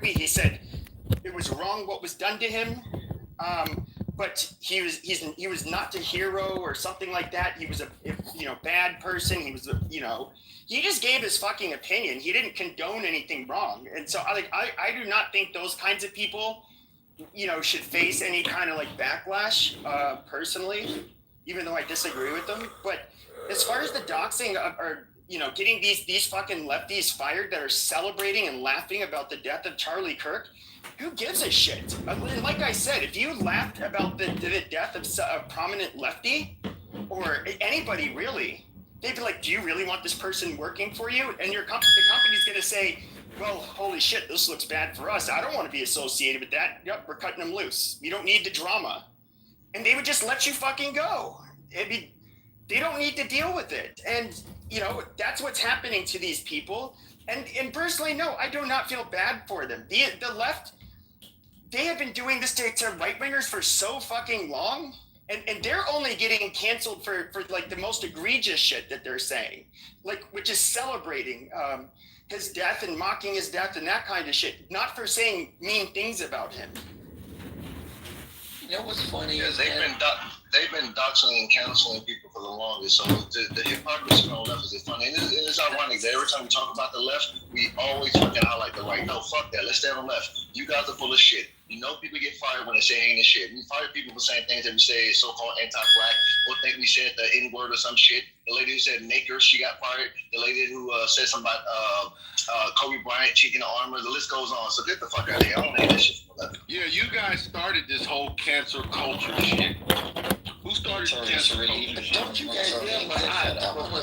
correctly. He said it was wrong what was done to him, but he was not a hero or something like that. He was a bad person. He was he just gave his fucking opinion. He didn't condone anything wrong, and so I do not think those kinds of people should face any kind of like backlash personally, even though I disagree with them. But as far as the doxing or getting these fucking lefties fired that are celebrating and laughing about the death of Charlie Kirk, who gives a shit? Like I said, if you laughed about the death of a prominent lefty or anybody really, they'd be like, do you really want this person working for you? And the company's going to say, well, holy shit, this looks bad for us. I don't want to be associated with that. Yep, we're cutting them loose. You don't need the drama. And they would just let you fucking go. They don't need to deal with it. And, that's what's happening to these people. And personally, no, I do not feel bad for them. The left, they have been doing this to right-wingers for so fucking long. And they're only getting canceled for like the most egregious shit that they're saying, like, which is celebrating his death and mocking his death and that kind of shit, not for saying mean things about him. You know what's funny? Yeah, they've been doxing and canceling people for the longest. So the hypocrisy on the left is funny. And it's ironic that every time we talk about the left, we always fucking highlight the right. No, fuck that. Let's stay on the left. You guys are full of shit. People get fired when they say heinous shit. We fire people for saying things that we say is so-called anti-black, or think we said the N-word or some shit. The lady who said Naker, she got fired. The lady who said something about Kobe Bryant cheating the armor. The list goes on. So get the fuck out of here. I don't need this shit. Yeah, you guys started this whole cancel culture shit. Who started cancel culture shit? Don't you guys realize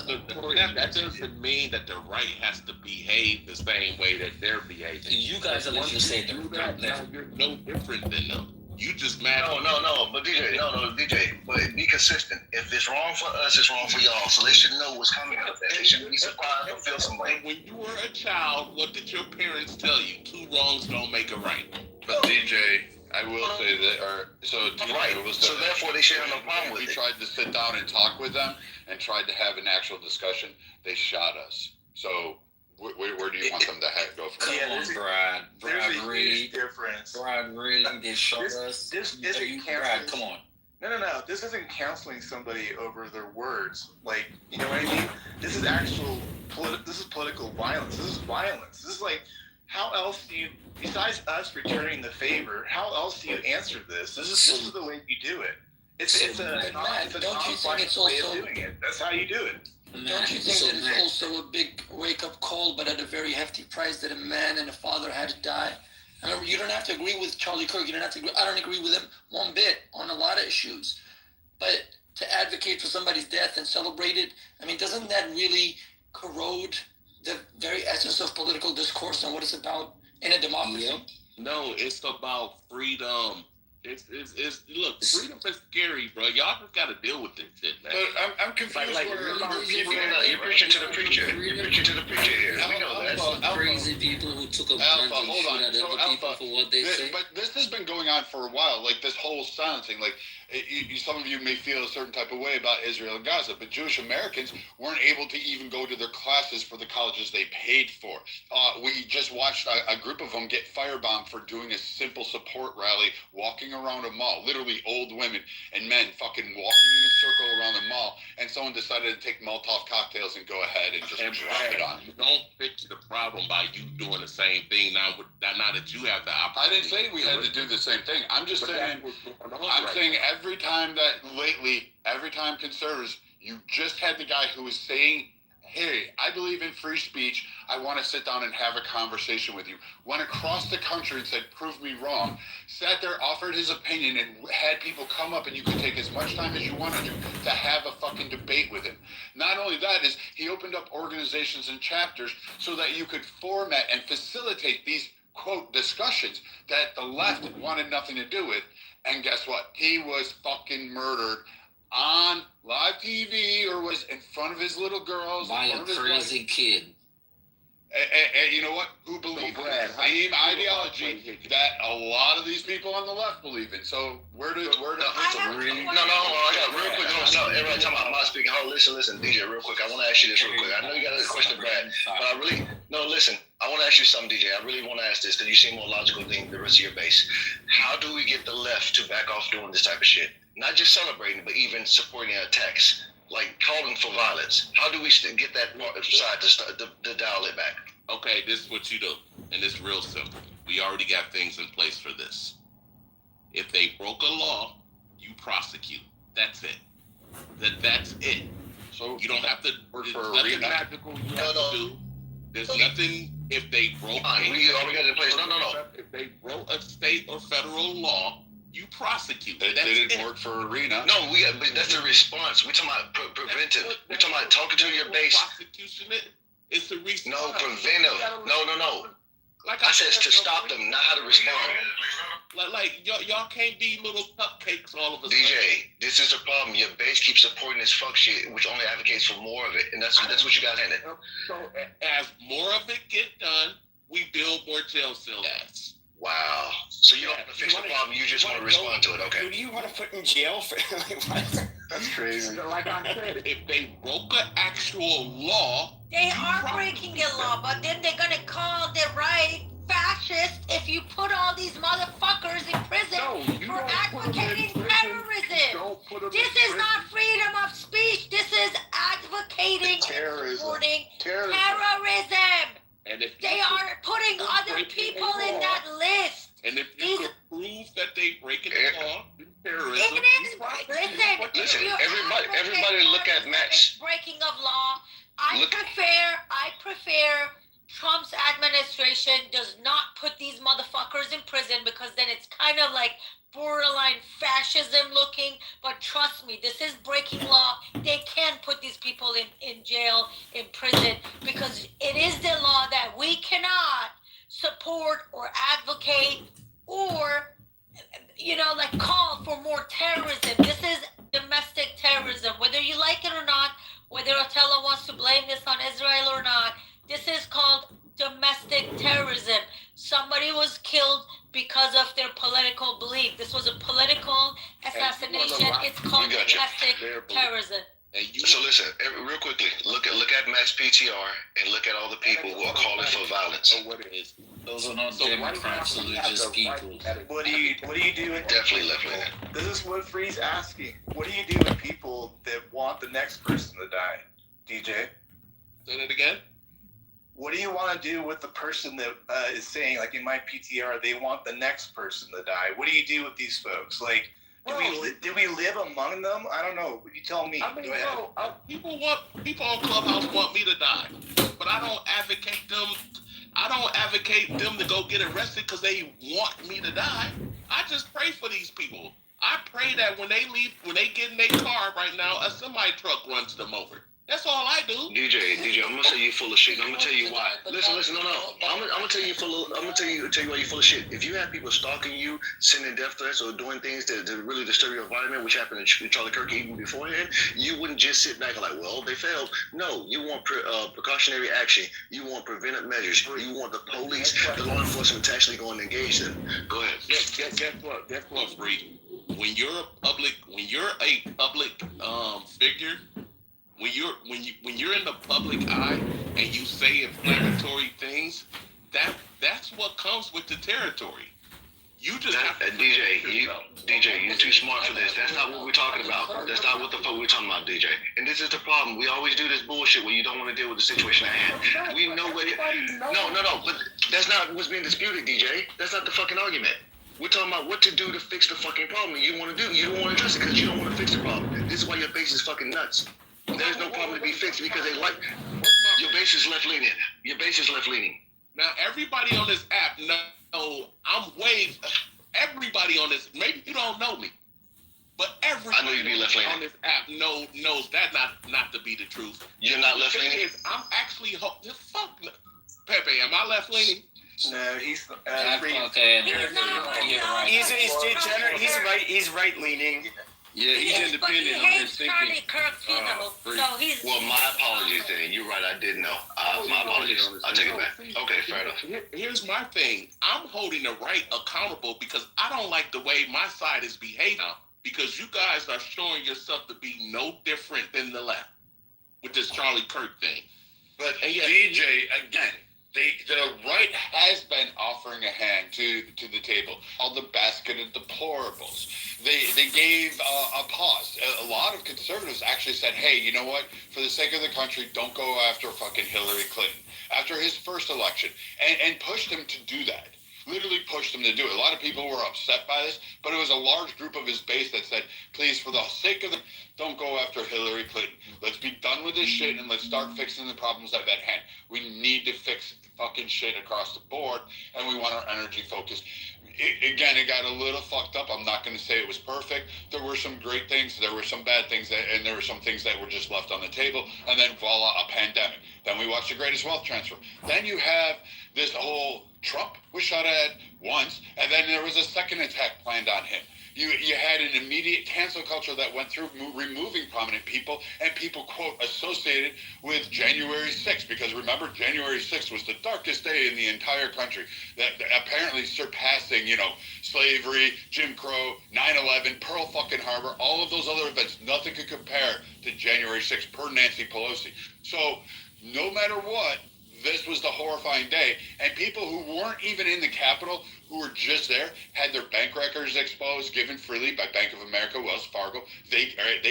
that doesn't mean that the right has to behave the same way that they're behaving. You guys are literally saying you're no different than them. You just mad. No, but DJ, but be consistent. If it's wrong for us, it's wrong for y'all. So they should know what's coming out there. They shouldn't be surprised or feel some way. When you were a child, what did your parents tell you? 2 wrongs don't make a right. But DJ, I will say that, So therefore, they should have no problem with it. We tried to sit down and talk with them and tried to have an actual discussion. They shot us. So where do you want them to go from? Come on, Brad. There's a huge difference. Brad, really? They shot us? This isn't Brad, come on. No. This isn't counseling somebody over their words. Like, you know what I mean? This is actual political violence. This is violence. This is like, how else do you, besides us returning the favor, how else do you answer this? This is the way you do it. It's a non-violent way of doing it. That's how you do it. Don't you think that it's also a big wake-up call, but at a very hefty price, that a man and a father had to die? I mean, you don't have to agree with Charlie Kirk. You don't have to agree. I don't agree with him one bit on a lot of issues. But to advocate for somebody's death and celebrate it, I mean, doesn't that really corrode the very essence of political discourse and what it's about in a democracy? Yep. No, it's about freedom. It's look, freedom is scary, bro. Y'all just gotta deal with this shit, man. But I'm confused. You're preaching to the preacher. You're preaching to the preacher here. We know that. Crazy people who took a Alpha, bunch hold on. and shoot at other people for what they say. But this has been going on for a while. Like this whole silencing. Like some of you may feel a certain type of way about Israel and Gaza, but Jewish Americans weren't able to even go to their classes for the colleges they paid for. We just watched a group of them get firebombed for doing a simple support rally, walking around a mall, literally old women and men fucking walking in a circle around the mall, and someone decided to take Molotov cocktails and go ahead and just drop it on. You don't fix the problem by you doing the same thing now that you have the opportunity. I didn't say we had to do the same thing. I'm just saying, saying every time conservatives, you just had the guy who was saying, hey, I believe in free speech. I want to sit down and have a conversation with you. Went across the country and said, prove me wrong. Sat there, offered his opinion, and had people come up, and you could take as much time as you wanted to have a fucking debate with him. Not only that, is he opened up organizations and chapters so that you could format and facilitate these, quote, discussions that the left wanted nothing to do with. And guess what? He was fucking murdered on live TV, or was in front of his little girls. By a crazy kid. And you know what? Who believes in the same ideology that a lot of these people on the left believe in. So where do No, hold on. I got real quick. Everybody talking about my speaking. Hold on, listen, DJ, real quick. I want to ask you this real quick. I know you got a question, Brad, but listen. I I want to ask you something, DJ. I really want to ask this because you seem more logical than the rest of your base. How do we get the left to back off doing this type of shit? Not just celebrating, but even supporting attacks, like calling for violence. How do we get that side to dial it back? Okay, this is what you do, and it's real simple. We already got things in place for this. If they broke a law, you prosecute. That's it. That's it. So You don't have to. There's nothing arena. magical you have to do. There's nothing. If they broke, Fine, we already got it in place. No. If they broke a state or federal law, you prosecute. They That's didn't it. work for arena. No, but that's a response. We're talking about preventive. We're talking about talking to your base. Prosecution. It's a response. No, preventive. No. Like I said to stop them, not how to respond. Like y'all can't be little cupcakes all of a sudden. DJ, this is the problem. Your base keeps supporting this fuck shit, which only advocates for more of it, and that's what you got in it. So as more of it get done, we build more jail cells. Wow. So you don't want to fix the problem. You just want to respond to it. Who Okay. do you want to put in jail for? Like, what? That's crazy. Like I said, if they broke an actual law, They are breaking the law, but then they're gonna call the right fascist if you put all these motherfuckers in prison for advocating terrorism. This is not freedom of speech. This is advocating and supporting terrorism. and if They are putting other people in that list. and if you can prove that they breaking the law, terrorism. It is. Listen, you everybody look at terrorism, Max. it's breaking of law. I prefer Trump's administration does not put these motherfuckers in prison, because then it's kind of like borderline fascism looking. But trust me, this is breaking law. They can put these people in jail, in prison, because it is the law that we cannot support or advocate or, like call for more terrorism. This is domestic terrorism. Whether you like it or not, whether Otello wants to blame this on Israel or not, this is called domestic terrorism. Somebody was killed because of their political belief. This was a political assassination. It's called We got you. domestic terrorism. So listen, real quickly, look at Max PTR and look at all the people who are calling for violence. So what it is. Those are not Democrats, those are just people. What do you do? Definitely left leaning. This is what Free's asking. What do you do with people that want the next person to die, DJ? Say it again. What do you want to do with the person that is saying, like in my PTR, they want the next person to die? What do you do with these folks? Like, do we live among them? I don't know. You tell me. I mean, Go ahead. people on Clubhouse want me to die, but I don't advocate them. I don't advocate them to go get arrested because they want me to die. I just pray for these people. I pray that when they leave, when they get in their car right now, a semi truck runs them over. That's all I do. DJ, I'm gonna say you full of shit. And I'm gonna tell you why. Listen, no. I'm gonna tell you why you're full of shit. If you have people stalking you, sending death threats, or doing things to really disturb your environment, which happened to Charlie Kirk even beforehand, you wouldn't just sit back and like, well, they failed. No, you want precautionary action. You want preventive measures. You want the police, the law enforcement to actually go and engage them. Go ahead. Guess what, Free? When you're a public figure. When you're in the public eye and you say inflammatory things, that's what comes with the territory. You just have to DJ, you're too smart for this. That's not what we're talking about. That's not what the fuck we're talking about, DJ. And this is the problem. We always do this bullshit where you don't want to deal with the situation at hand. We know what it. No. But that's not what's being disputed, DJ. That's not the fucking argument. We're talking about what to do to fix the fucking problem. You want to do. You don't want to address it because you don't want to fix the problem. This is why your base is fucking nuts. There's no problem to be fixed because they like your base is left leaning. Your base is left leaning. Now everybody on this app know I'm way. Everybody on this, maybe you don't know me, but everybody I know you be left leaning on this app knows that not to be the truth. You're not left The thing leaning. is, I'm actually fuck Pepe. Am I left leaning? No, he's free. Okay, He's not. you're right. He's degenerate. He's right leaning. Yeah, he's But he independent on his hates Charlie thinking. Kirk, so he's. Well, my apologies then. You're right. I didn't know. My apologies. I'll take it back. Okay, fair enough. Here's my thing. I'm holding the right accountable because I don't like the way my side is behaving because you guys are showing yourself to be no different than the left with this Charlie Kirk thing. But DJ, again, the right has been offering a hand to the table. All the basket of deplorables. They gave a pause. A lot of conservatives actually said, hey, you know what? For the sake of the country, don't go after fucking Hillary Clinton. After his first election. And pushed him to do that. Literally pushed him to do it. A lot of people were upset by this, but it was a large group of his base that said, please, for the sake of the, don't go after Hillary Clinton. Let's be done with this shit and let's start fixing the problems at hand. We need to fix fucking shit across the board, and we want our energy focused. It got a little fucked up. I'm not going to say it was perfect. There were some great things, there were some bad things, and there were some things that were just left on the table, and then voila, a pandemic. Then we watched the greatest wealth transfer. Then you have this whole Trump was shot at once, and then there was a second attack planned on him. You had an immediate cancel culture that went through removing prominent people and people, quote, associated with January 6th. Because remember, January 6th was the darkest day in the entire country. That apparently surpassing, slavery, Jim Crow, 9/11, Pearl fucking Harbor, all of those other events. Nothing could compare to January 6th per Nancy Pelosi. So no matter what, this was the horrifying day, and people who weren't even in the Capitol, who were just there, had their bank records exposed, given freely by Bank of America, Wells Fargo. They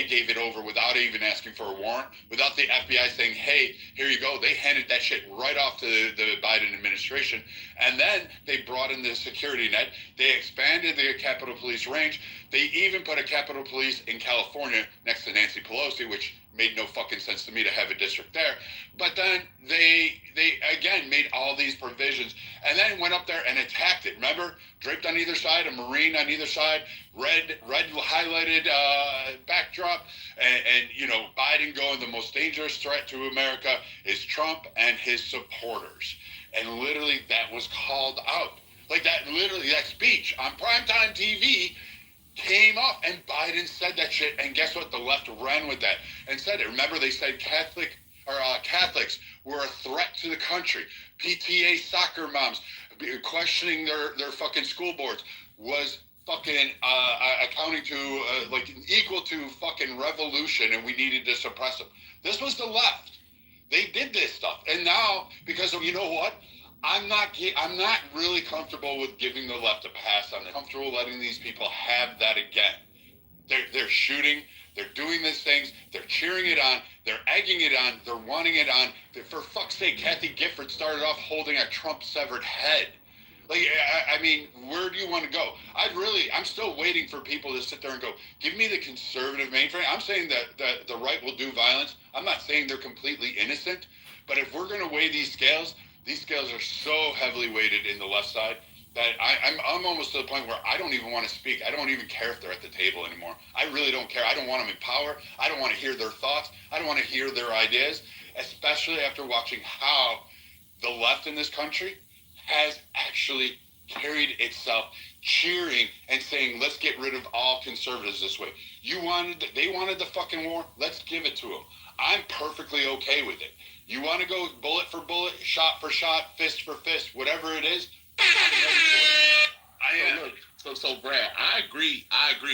gave it over without even asking for a warrant, without the FBI saying, hey, here you go. They handed that shit right off to the Biden administration, and then they brought in the security net. They expanded the Capitol Police range. They even put a Capitol Police in California next to Nancy Pelosi, which made no fucking sense to me to have a district there. But then they again made all these provisions and then went up there and attacked it. Remember, draped on either side, a Marine on either side, red highlighted backdrop, and Biden going, the most dangerous threat to America is Trump and his supporters. And literally that was called out. Like that, literally that speech on primetime TV came off, and Biden said that shit, and guess what? The left ran with that and said it. Remember, they said Catholics were a threat to the country. PTA soccer moms questioning their fucking school boards was fucking accounting to equal to fucking revolution, and we needed to suppress them. This was the left. They did this stuff, and now because of, you know what? I'm not really comfortable with giving the left a pass on it. I'm comfortable letting these people have that again. They're shooting, they're doing these things, they're cheering it on, they're egging it on, they're wanting it on. For fuck's sake, Kathy Gifford started off holding a Trump severed head. I mean, where do you want to go? I'm still waiting for people to sit there and go, give me the conservative mainframe. I'm saying that the right will do violence. I'm not saying they're completely innocent, but if we're going to weigh these scales are so heavily weighted in the left side that I'm almost to the point where I don't even want to speak. I don't even care if they're at the table anymore. I really don't care. I don't want them in power. I don't want to hear their thoughts. I don't want to hear their ideas, especially after watching how the left in this country has actually carried itself cheering and saying, let's get rid of all conservatives this way. They wanted the fucking war. Let's give it to them. I'm perfectly okay with it. You want to go bullet for bullet, shot for shot, fist for fist, whatever it is. I am. So Brad, I agree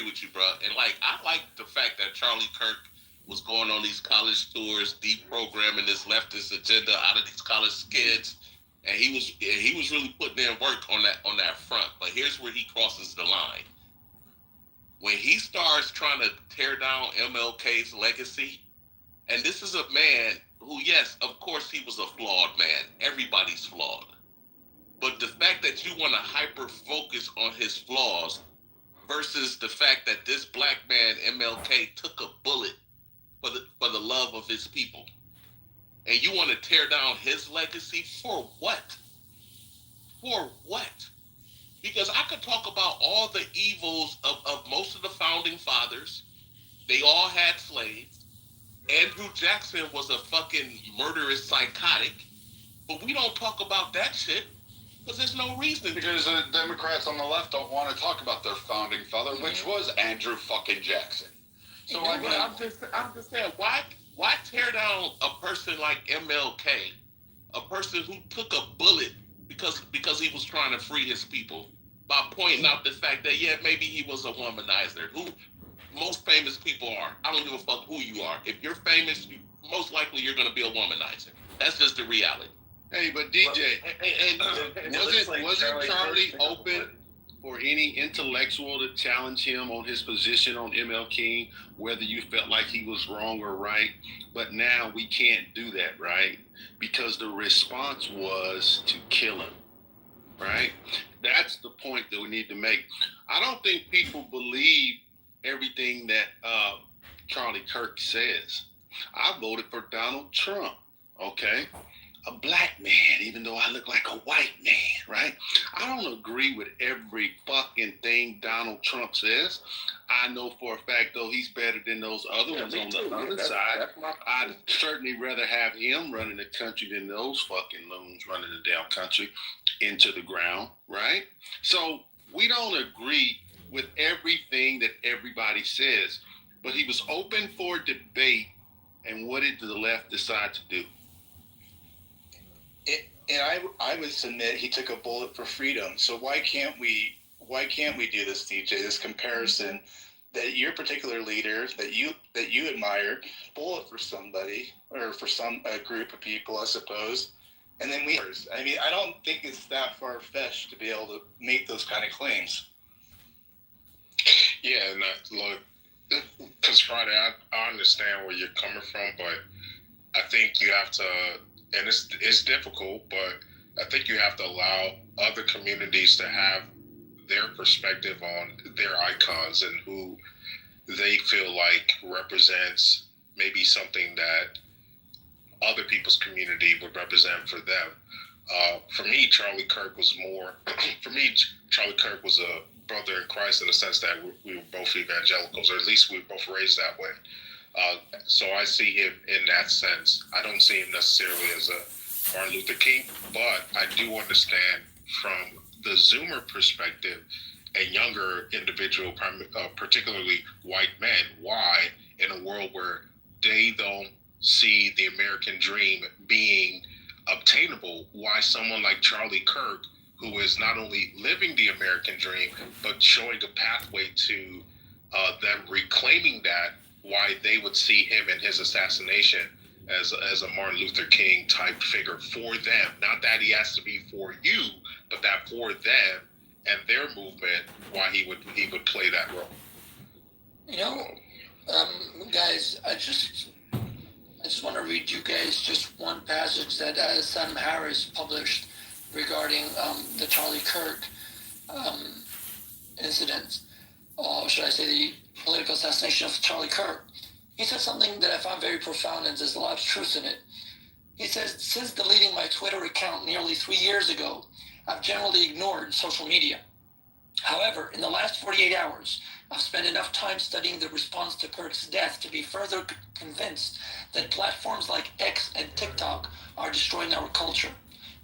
with you, bro. And I like the fact that Charlie Kirk was going on these college tours, deprogramming this leftist agenda out of these college kids, and he was really putting in work on that front. But here's where he crosses the line. When he starts trying to tear down MLK's legacy, and this is a man who, yes, of course, he was a flawed man. Everybody's flawed. But the fact that you want to hyper-focus on his flaws versus the fact that this black man, MLK, took a bullet for the love of his people. And you want to tear down his legacy for what? For what? Because I could talk about all the evils of most of the founding fathers. They all had slaves. Andrew Jackson was a fucking murderous psychotic, but we don't talk about that shit because there's no reason. Because the Democrats on the left don't want to talk about their founding father, which was Andrew fucking Jackson. So I'm just saying, why tear down a person like MLK, a person who took a bullet because he was trying to free his people, by pointing out the fact that maybe he was a womanizer, who most famous people are. I don't give a fuck who you are. If you're famous, most likely you're going to be a womanizer. That's just the reality. Hey, but DJ, wasn't Charlie open for any intellectual to challenge him on his position on ML King, whether you felt like he was wrong or right? But now we can't do that, right? Because the response was to kill him, right? That's the point that we need to make. I don't think people believe everything that Charlie Kirk says. I voted for Donald Trump, okay? A black man, even though I look like a white man, right? I don't agree with every fucking thing Donald Trump says. I know for a fact, though, he's better than those other ones on the other side. I'd certainly rather have him running the country than those fucking loons running the damn country into the ground, right? So we don't agree with everything that everybody says, but he was open for debate, and what did the left decide to do? And I would submit he took a bullet for freedom. So why can't we do this, DJ? This comparison that your particular leader that you admire bullet for somebody or for a group of people, I suppose, and then I mean, I don't think it's that far fetched to be able to make those kind of claims. Yeah, and look, because Friday, I understand where you're coming from, but I think you have to. And it's difficult, but I think you have to allow other communities to have their perspective on their icons and who they feel like represents maybe something that other people's community would represent for them. For me, Charlie Kirk was a brother in Christ in the sense that we were both evangelicals, or at least we were both raised that way. So I see him in that sense. I don't see him necessarily as a Martin Luther King, but I do understand from the Zoomer perspective, a younger individual, particularly white men, why in a world where they don't see the American dream being obtainable, why someone like Charlie Kirk, who is not only living the American dream, but showing a pathway to them reclaiming that, why they would see him and his assassination as a Martin Luther King type figure for them. Not that he has to be for you, but that for them and their movement, why he would play that role. You know, guys, I just want to read you guys just one passage that Sam Harris published regarding the Charlie Kirk incident, or should I say the political assassination of Charlie Kirk. He said something that I found very profound, and there's a lot of truth in it. He says, since deleting my Twitter account nearly 3 years ago, I've generally ignored social media. However, in the last 48 hours, I've spent enough time studying the response to Kirk's death to be further convinced that platforms like X and TikTok are destroying our culture.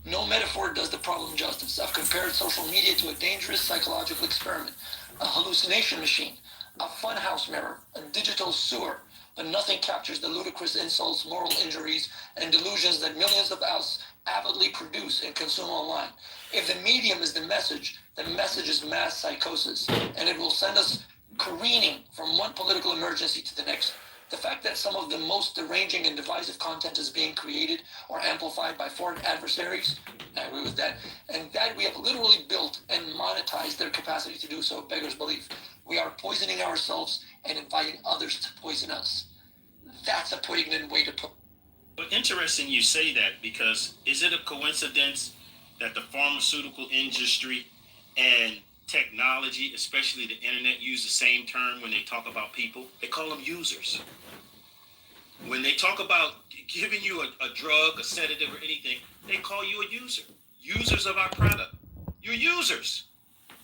No metaphor does the problem justice. I've compared social media to a dangerous psychological experiment, a hallucination machine, a funhouse mirror, a digital sewer, but nothing captures the ludicrous insults, moral injuries, and delusions that millions of us avidly produce and consume online. If the medium is the message is mass psychosis, and it will send us careening from one political emergency to the next. The fact that some of the most deranging and divisive content is being created or amplified by foreign adversaries, I agree with that, and that we have literally built and monetized their capacity to do so beggars belief. We are poisoning ourselves and inviting others to poison us. That's a poignant way to put it. But interesting you say that, because is it a coincidence that the pharmaceutical industry and technology, especially the internet, use the same term when they talk about people? They call them users. When they talk about giving you a drug, a sedative, or anything, they call you a user. Users of our product. You're users.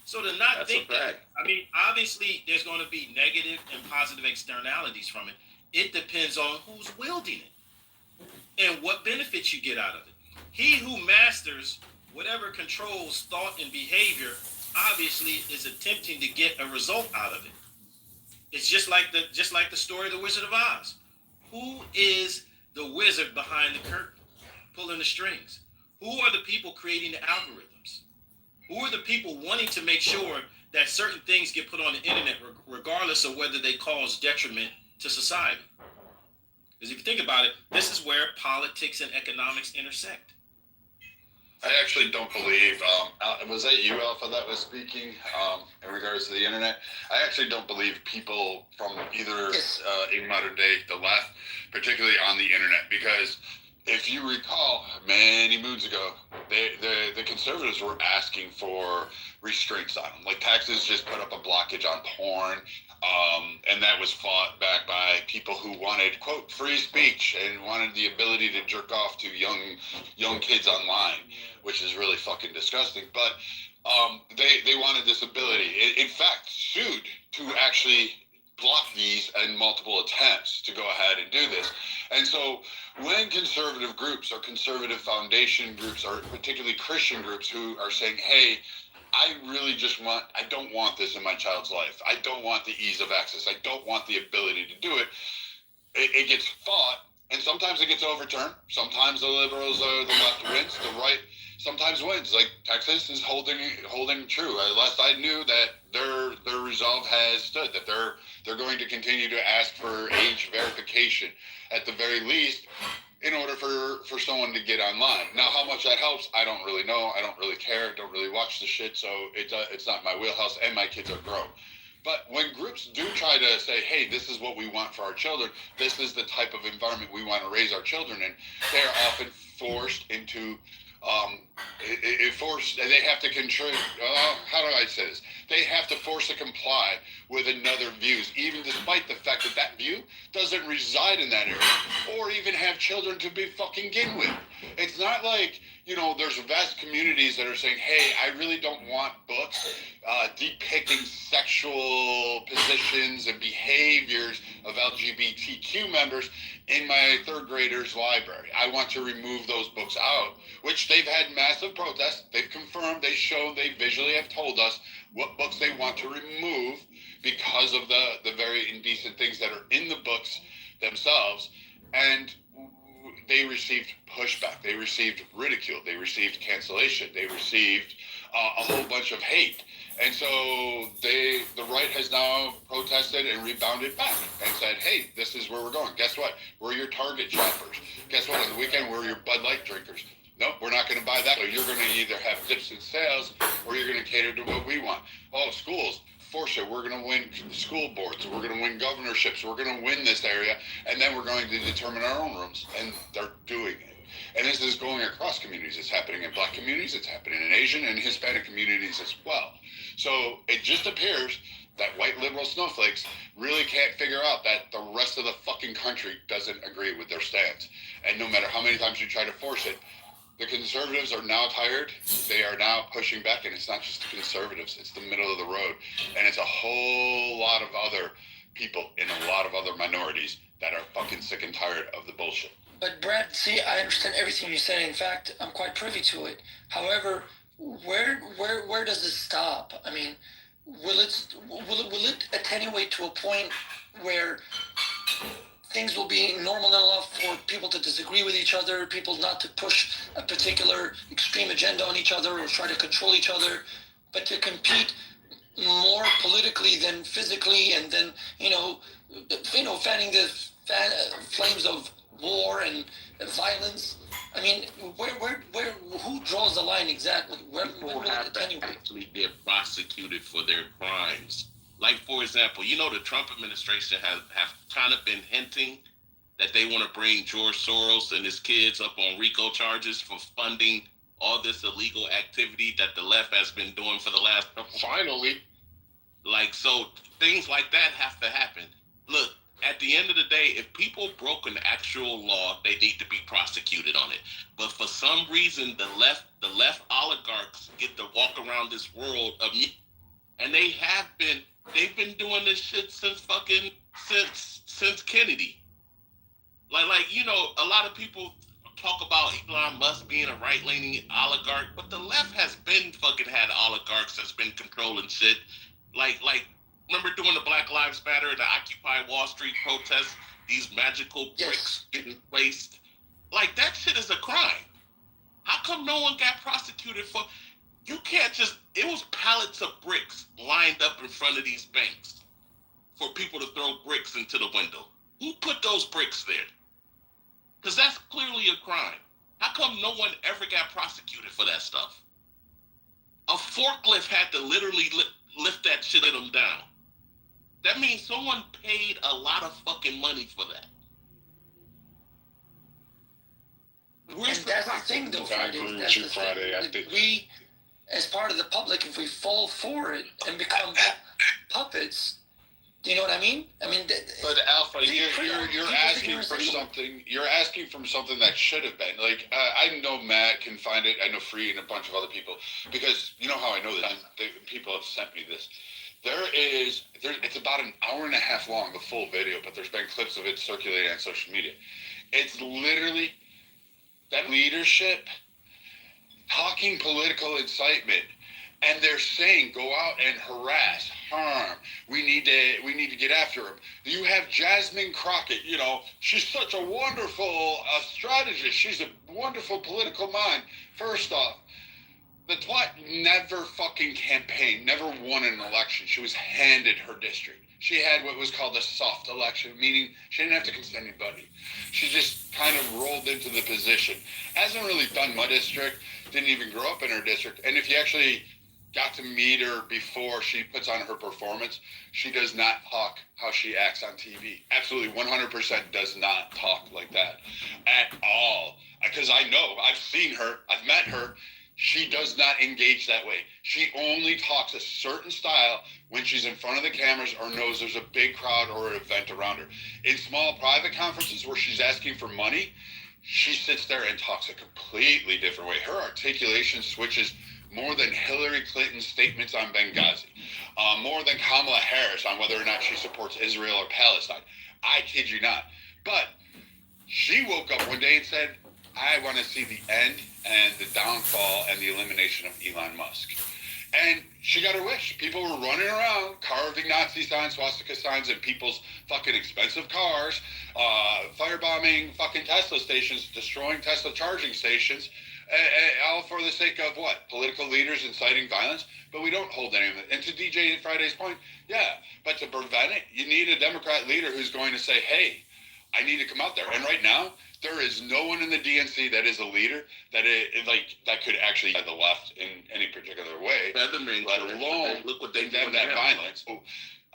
So to not think that, I mean, obviously there's going to be negative and positive externalities from it. It depends on who's wielding it and what benefits you get out of it. He who masters whatever controls thought and behavior obviously is attempting to get a result out of it. It's just like the story of the Wizard of Oz. Who is the wizard behind the curtain, pulling the strings? Who are the people creating the algorithms? Who are the people wanting to make sure that certain things get put on the internet, regardless of whether they cause detriment to society? Because if you think about it, this is where politics and economics intersect. I actually don't believe, was that you, Alpha, that was speaking in regards to the internet? I actually don't believe people from either in modern day, the left, particularly on the internet, because if you recall, many moons ago, the conservatives were asking for restraints on them. Like Texas just put up a blockage on porn, and that was fought back by people who wanted, quote, free speech and wanted the ability to jerk off to young kids online, which is really fucking disgusting. But they wanted this ability. In fact, sued to actually block these in multiple attempts to go ahead and do this. And so when conservative groups or conservative foundation groups or particularly Christian groups who are saying, hey, I don't want this in my child's life. I don't want the ease of access. I don't want the ability to do it. It gets fought, and sometimes it gets overturned. Sometimes the liberals or the left wins. The right sometimes wins. Like Texas is holding true. Last I knew that their resolve has stood, that they're going to continue to ask for age verification at the very least in order for someone to get online. Now, how much that helps, I don't really know. I don't really care. Don't really watch the shit, so it's not my wheelhouse, and my kids are grown. But when groups do try to say, hey, this is what we want for our children, this is the type of environment we want to raise our children in, they are often forced into they have to contribute. How do I say this? They have to force to comply with another views, even despite the fact that that view doesn't reside in that area, or even have children to be fucking begin with. It's not like, there's vast communities that are saying, hey, I really don't want books depicting sexual positions and behaviors of LGBTQ members in my third graders' library. I want to remove those books out, which they've had massive protests. They've confirmed, they showed, they visually have told us what books they want to remove because of the very indecent things that are in the books themselves. And they received pushback. They received ridicule. They received cancellation. They received a whole bunch of hate. And so the right has now protested and rebounded back and said, hey, this is where we're going. Guess what? We're your Target shoppers. Guess what? On the weekend, we're your Bud Light drinkers. Nope, we're not going to buy that. So you're going to either have dips in sales or you're going to cater to what we want. Oh, schools, force it. We're going to win school boards. We're going to win governorships. We're going to win this area. And then we're going to determine our own rooms. And they're doing it. And this is going across communities. It's happening in Black communities. It's happening in Asian and Hispanic communities as well. So it just appears that white liberal snowflakes really can't figure out that the rest of the fucking country doesn't agree with their stance. And no matter how many times you try to force it, the conservatives are now tired. They are now pushing back, and it's not just the conservatives. It's the middle of the road. And it's a whole lot of other people in a lot of other minorities that are fucking sick and tired of the bullshit. But Brad, see, I understand everything you said. In fact, I'm quite privy to it. However, where does this stop? I mean, will it attenuate to a point where things will be normal enough for people to disagree with each other, people not to push a particular extreme agenda on each other or try to control each other, but to compete more politically than physically, and then fanning the flames of war and violence? I mean, where who draws the line exactly? Where People will have it to attenuate? actually get prosecuted for their crimes. Like, for example, the Trump administration have kind of been hinting that they want to bring George Soros and his kids up on RICO charges for funding all this illegal activity that the left has been doing for the last couple. Finally. So things like that have to happen. Look, at the end of the day, if people broke an actual law, they need to be prosecuted on it. But for some reason, the left oligarchs get to walk around this world of, and they've been doing this shit since Kennedy. A lot of people talk about Elon Musk being a right-leaning oligarch, but the left has been fucking had oligarchs that's been controlling shit. Remember during the Black Lives Matter and the Occupy Wall Street protests, these magical bricks getting placed? That shit is a crime. How come no one got prosecuted for? You can't just, it was pallets of bricks lined up in front of these banks for people to throw bricks into the window. Who put those bricks there? Because that's clearly a crime. How come no one ever got prosecuted for that stuff? A forklift had to literally lift that shit in them down. That means someone paid a lot of fucking money for that. And that's the thing, though, Friday. That's the thing. We, as part of the public, if we fall for it and become puppets, do you know what I mean? I mean, but Alpha, you're asking for something. You're asking for something that should have been. Like I know Matt can find it. I know Free and a bunch of other people because you know how I know this. People have sent me this. It's about an hour and a half long, the full video, but there's been clips of it circulating on social media. It's literally that leadership talking political incitement, and they're saying go out and harass, harm. We need to get after him. You have Jasmine Crockett. You know, she's such a wonderful strategist. She's a wonderful political mind. First off, the twat never fucking campaigned, never won an election. She was handed her district. She had what was called a soft election, meaning she didn't have to convince anybody. She just kind of rolled into the position. Hasn't really done my district, didn't even grow up in her district. And if you actually got to meet her before she puts on her performance, she does not talk how she acts on TV. Absolutely 100% does not talk like that at all. Because I know, I've seen her, I've met her. She does not engage that way. She only talks a certain style when she's in front of the cameras or knows there's a big crowd or an event around her. In small private conferences where she's asking for money, she sits there and talks a completely different way. Her articulation switches more than Hillary Clinton's statements on Benghazi, more than Kamala Harris on whether or not she supports Israel or Palestine. I kid you not. But she woke up one day and said, I want to see the end and the downfall and the elimination of Elon Musk. And she got her wish. People were running around carving Nazi signs, swastika signs in people's fucking expensive cars, firebombing fucking Tesla stations, destroying Tesla charging stations, all for the sake of what? Political leaders inciting violence? But we don't hold any of it. And to DJ Friday's point, yeah, but to prevent it, you need a Democrat leader who's going to say, hey, I need to come out there. And right now, there is no one in the DNC that is a leader that could actually have the left in any particular way, let alone look what they condemn that violence.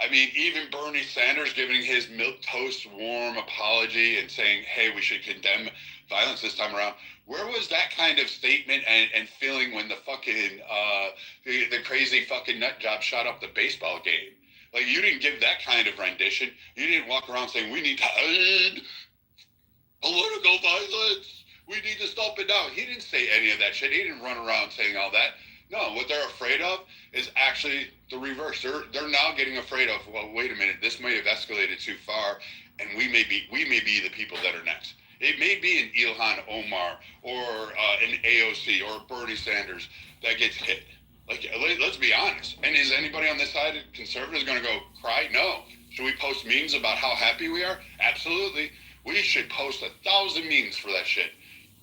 I mean, even Bernie Sanders giving his milquetoast warm apology and saying, hey, we should condemn violence this time around. Where was that kind of statement and feeling when the fucking the crazy fucking nut job shot up the baseball game? Like, you didn't give that kind of rendition. You didn't walk around saying, we need to end political violence. We need to stop it now. He didn't say any of that shit. He didn't run around saying all that. No, what they're afraid of is actually the reverse. They're now getting afraid of, well, wait a minute, this may have escalated too far, and we may be the people that are next. It may be an Ilhan Omar or an AOC or Bernie Sanders that gets hit. Like, let's be honest. And is anybody on this side of conservatives going to go cry? No. Should we post memes about how happy we are? Absolutely. We should post 1,000 memes for that shit,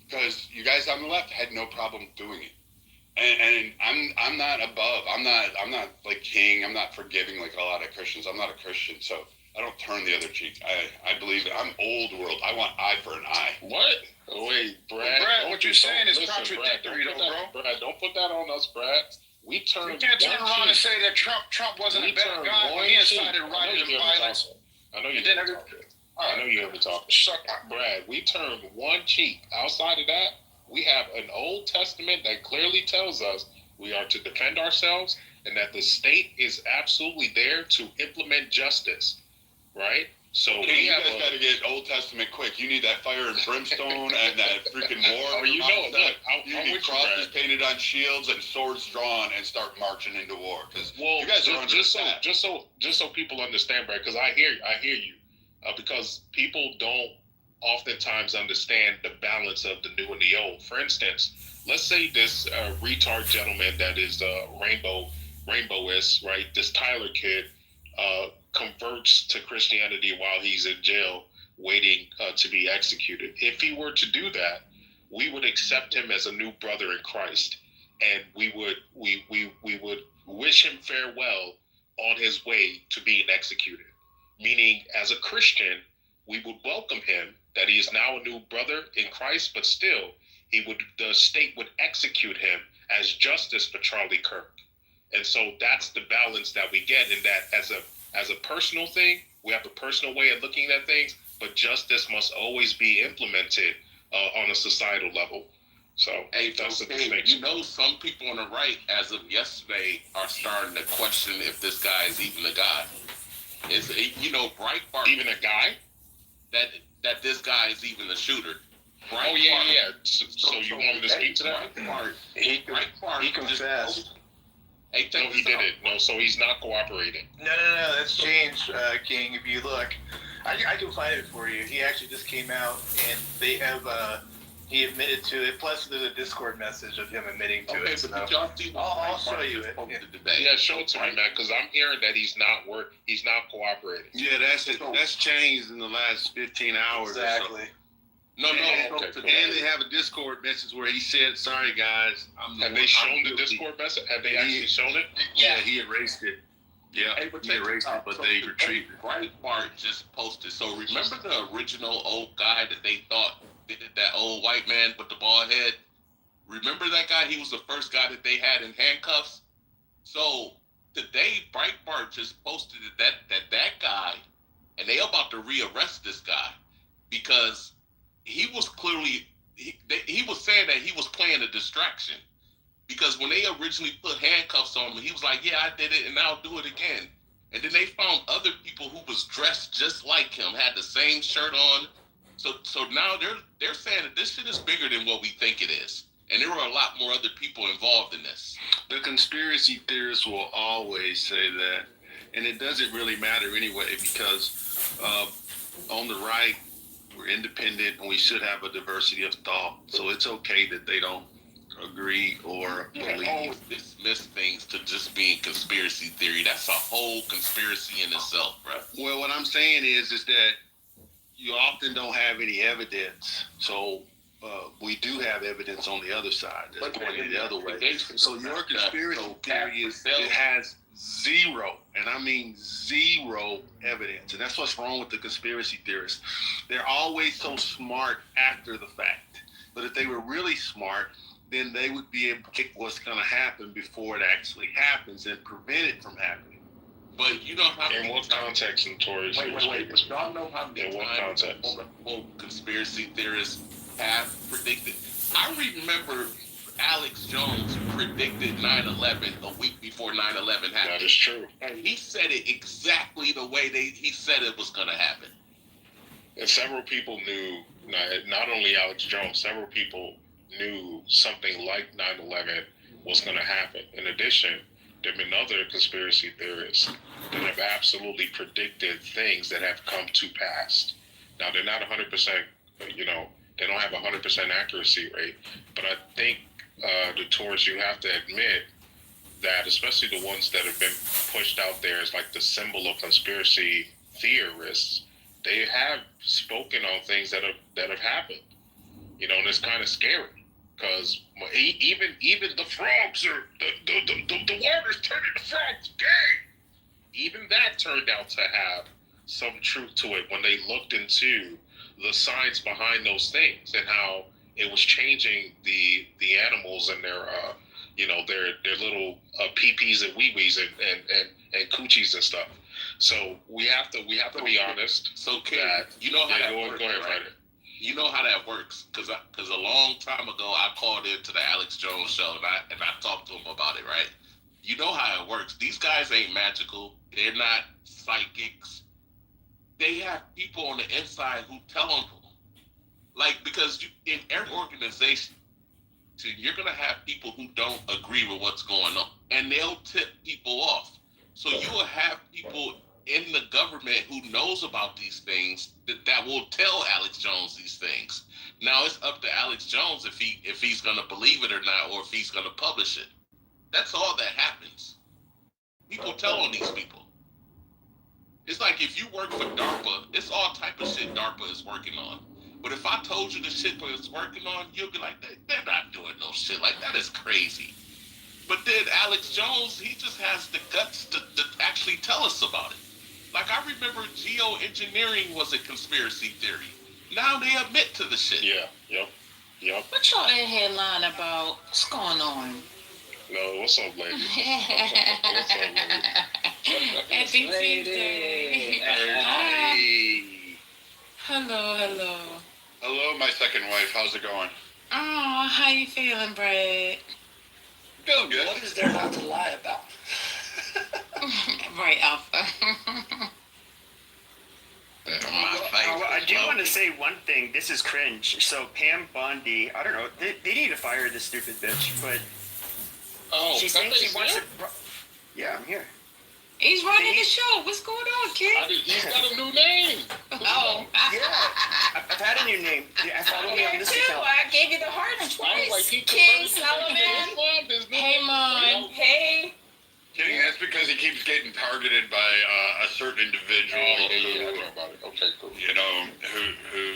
because you guys on the left had no problem doing it. And I'm not above. I'm not like king. I'm not forgiving like a lot of Christians. I'm not a Christian, so I don't turn the other cheek. I believe it. I'm old world. I want eye for an eye. What? Oh, wait, Brad. Brad, what you're saying is listen, contradictory, Brad, bro. Brad, don't put that on us, Brad. You can't turn around and say that Trump wasn't a bad guy when he incited rioting and violence. I know you hear me talking. I know you hear me talking. Brad, we turned one cheek. Outside of that, we have an Old Testament that clearly tells us we are to defend ourselves and that the state is absolutely there to implement justice, right? So okay, you guys got to get Old Testament quick. You need that fire and brimstone and that freaking war. Oh, you know, look, you need crosses painted on shields and swords drawn and start marching into war. Because you guys are under attack. Just so people understand, Brad, because I hear you. Because people don't oftentimes understand the balance of the new and the old. For instance, let's say this retard gentleman that is rainbowist, right? This Tyler kid converts to Christianity while he's in jail waiting to be executed. If he were to do that, we would accept him as a new brother in Christ, and we would wish him farewell on his way to being executed. Meaning, as a Christian, we would welcome him, that he is now a new brother in Christ, but still, the state would execute him as justice for Charlie Kirk. And so that's the balance that we get in that as a personal thing, we have a personal way of looking at things, but justice must always be implemented on a societal level. So Hey, that's the okay, distinction. you know, some people on the right, as of yesterday, are starting to question if this guy is even a guy. Is you know, Breitbart Even a guy? that this guy is even a shooter. Oh yeah. So you want me to speak to that? Breitbart He confessed. Hey, No, he didn't. No, so he's not cooperating. No, that's changed, King. If you look, I can find it for you. He actually just came out, and they have, he admitted to it. Plus, there's a Discord message of him admitting to it. So y'all see I'll show you it. Yeah, show it to me, man, because I'm hearing that he's not cooperating. Yeah, that's changed in the last 15 hours. Exactly. No. Okay. And they have a Discord message where he said, "Sorry guys, Have they shown the Discord message? Have they actually shown it? Yeah, he erased it. Yeah, Hey, but he erased it, but they retrieved it. Breitbart just posted. So remember the original old guy that they thought that old white man with the bald head? Remember that guy? He was the first guy that they had in handcuffs. So today, Breitbart just posted that guy, and they about to rearrest this guy because he was clearly he was saying that he was playing a distraction. Because when they originally put handcuffs on him, he was like, "Yeah, I did it, and I'll do it again." And then they found other people who was dressed just like him, had the same shirt on. So now they're saying that this shit is bigger than what we think it is, and there were a lot more other people involved in this. The conspiracy theorists will always say that, and it doesn't really matter anyway because on the right, we're independent and we should have a diversity of thought. So it's okay that they don't agree or believe. Always dismiss things to just being conspiracy theory. That's a whole conspiracy in itself, bro. Well, what I'm saying is that you often don't have any evidence. So we do have evidence on the other side that's pointing the other way. So your conspiracy theory it has zero, and I mean zero evidence. And that's what's wrong with the conspiracy theorists. They're always so smart after the fact. But if they were really smart, then they would be able to pick what's going to happen before it actually happens and prevent it from happening. But you know how In what context, Notorious? Wait. But y'all know how many In what times context? conspiracy theorists have predicted. I remember Alex Jones predicted 9/11 a week before 9/11 happened. That is true. And he said it exactly the way he said it was going to happen. And several people knew, not only Alex Jones, several people knew something like 9/11 was going to happen. In addition, there have been other conspiracy theorists that have absolutely predicted things that have come to pass. Now, they're not 100%, they don't have 100% accuracy rate, but I think towards you have to admit that, especially the ones that have been pushed out there as like the symbol of conspiracy theorists, they have spoken on things that have happened, and it's kind of scary because even the frogs are the water's turning the frogs gay. Even that turned out to have some truth to it when they looked into the science behind those things and how it was changing the animals and their their little peepees and wee-wees and coochies and stuff. So we have to be honest. So, Ken, you know how that works, go ahead, right? Ryder. You know how that works, because a long time ago I called into the Alex Jones show and I talked to him about it, right? You know how it works. These guys ain't magical. They're not psychics. They have people on the inside who tell them, like, because in every organization, you're gonna have people who don't agree with what's going on, and they'll tip people off. So you will have people in the government who knows about these things that will tell Alex Jones these things. Now it's up to Alex Jones if he's gonna believe it or not, or if he's gonna publish it. That's all that happens. People tell on these people. It's like if you work for DARPA, it's all type of shit DARPA is working on. But if I told you the shit that it's working on, you'll be like, they're not doing no shit. Like, that is crazy. But then Alex Jones, he just has the guts to actually tell us about it. Like, I remember geoengineering was a conspiracy theory. Now they admit to the shit. Yeah, yep. Yep. What y'all in here lying about? What's going on? No, what's up, lady? What's up, lady? Happy Tuesday. Hi. Hey. Hello. Hello, my second wife. How's it going? Oh, how you feeling, Brad? Feeling good. What is there not to lie about? Right, Alpha. I do want to say one thing. This is cringe. So Pam Bondi, I don't know. They need to fire this stupid bitch. But she thinks she wants to. Yeah, I'm here. He's running the show. What's going on, kid? He's got a new name. Oh. Yeah, I've had a new name. I follow me on this account. I gave you the heart twice. King Solomon. Hey, Mom. Hey. King, that's because he keeps getting targeted by a certain individual. I know about it. Okay, cool. You know, who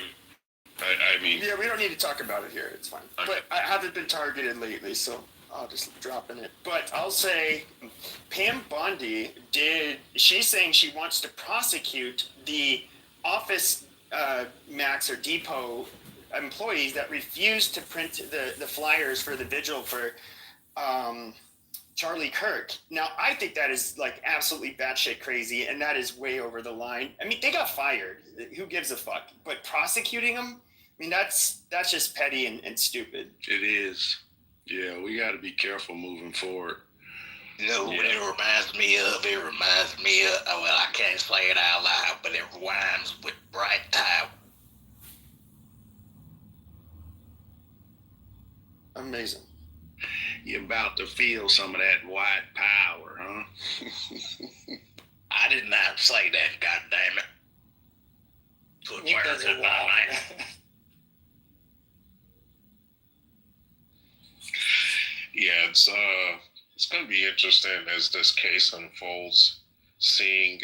I mean. Yeah, we don't need to talk about it here. It's fine. Okay. But I haven't been targeted lately, so I'll just drop in it. But I'll say Pam Bondi she's saying she wants to prosecute the office max or depot employees that refused to print the flyers for the vigil for Charlie Kirk. Now, I think that is like absolutely batshit crazy, and that is way over the line. I mean, they got fired. Who gives a fuck? But prosecuting them, I mean, that's just petty and stupid. It is. Yeah, we got to be careful moving forward. You know what it reminds me of? It reminds me of, well, I can't say it out loud, but it rhymes with Bright Tower. Amazing. You're about to feel some of that white power, huh? I did not say that, goddammit. Put words in my mouth. Yeah, it's going to be interesting as this case unfolds, seeing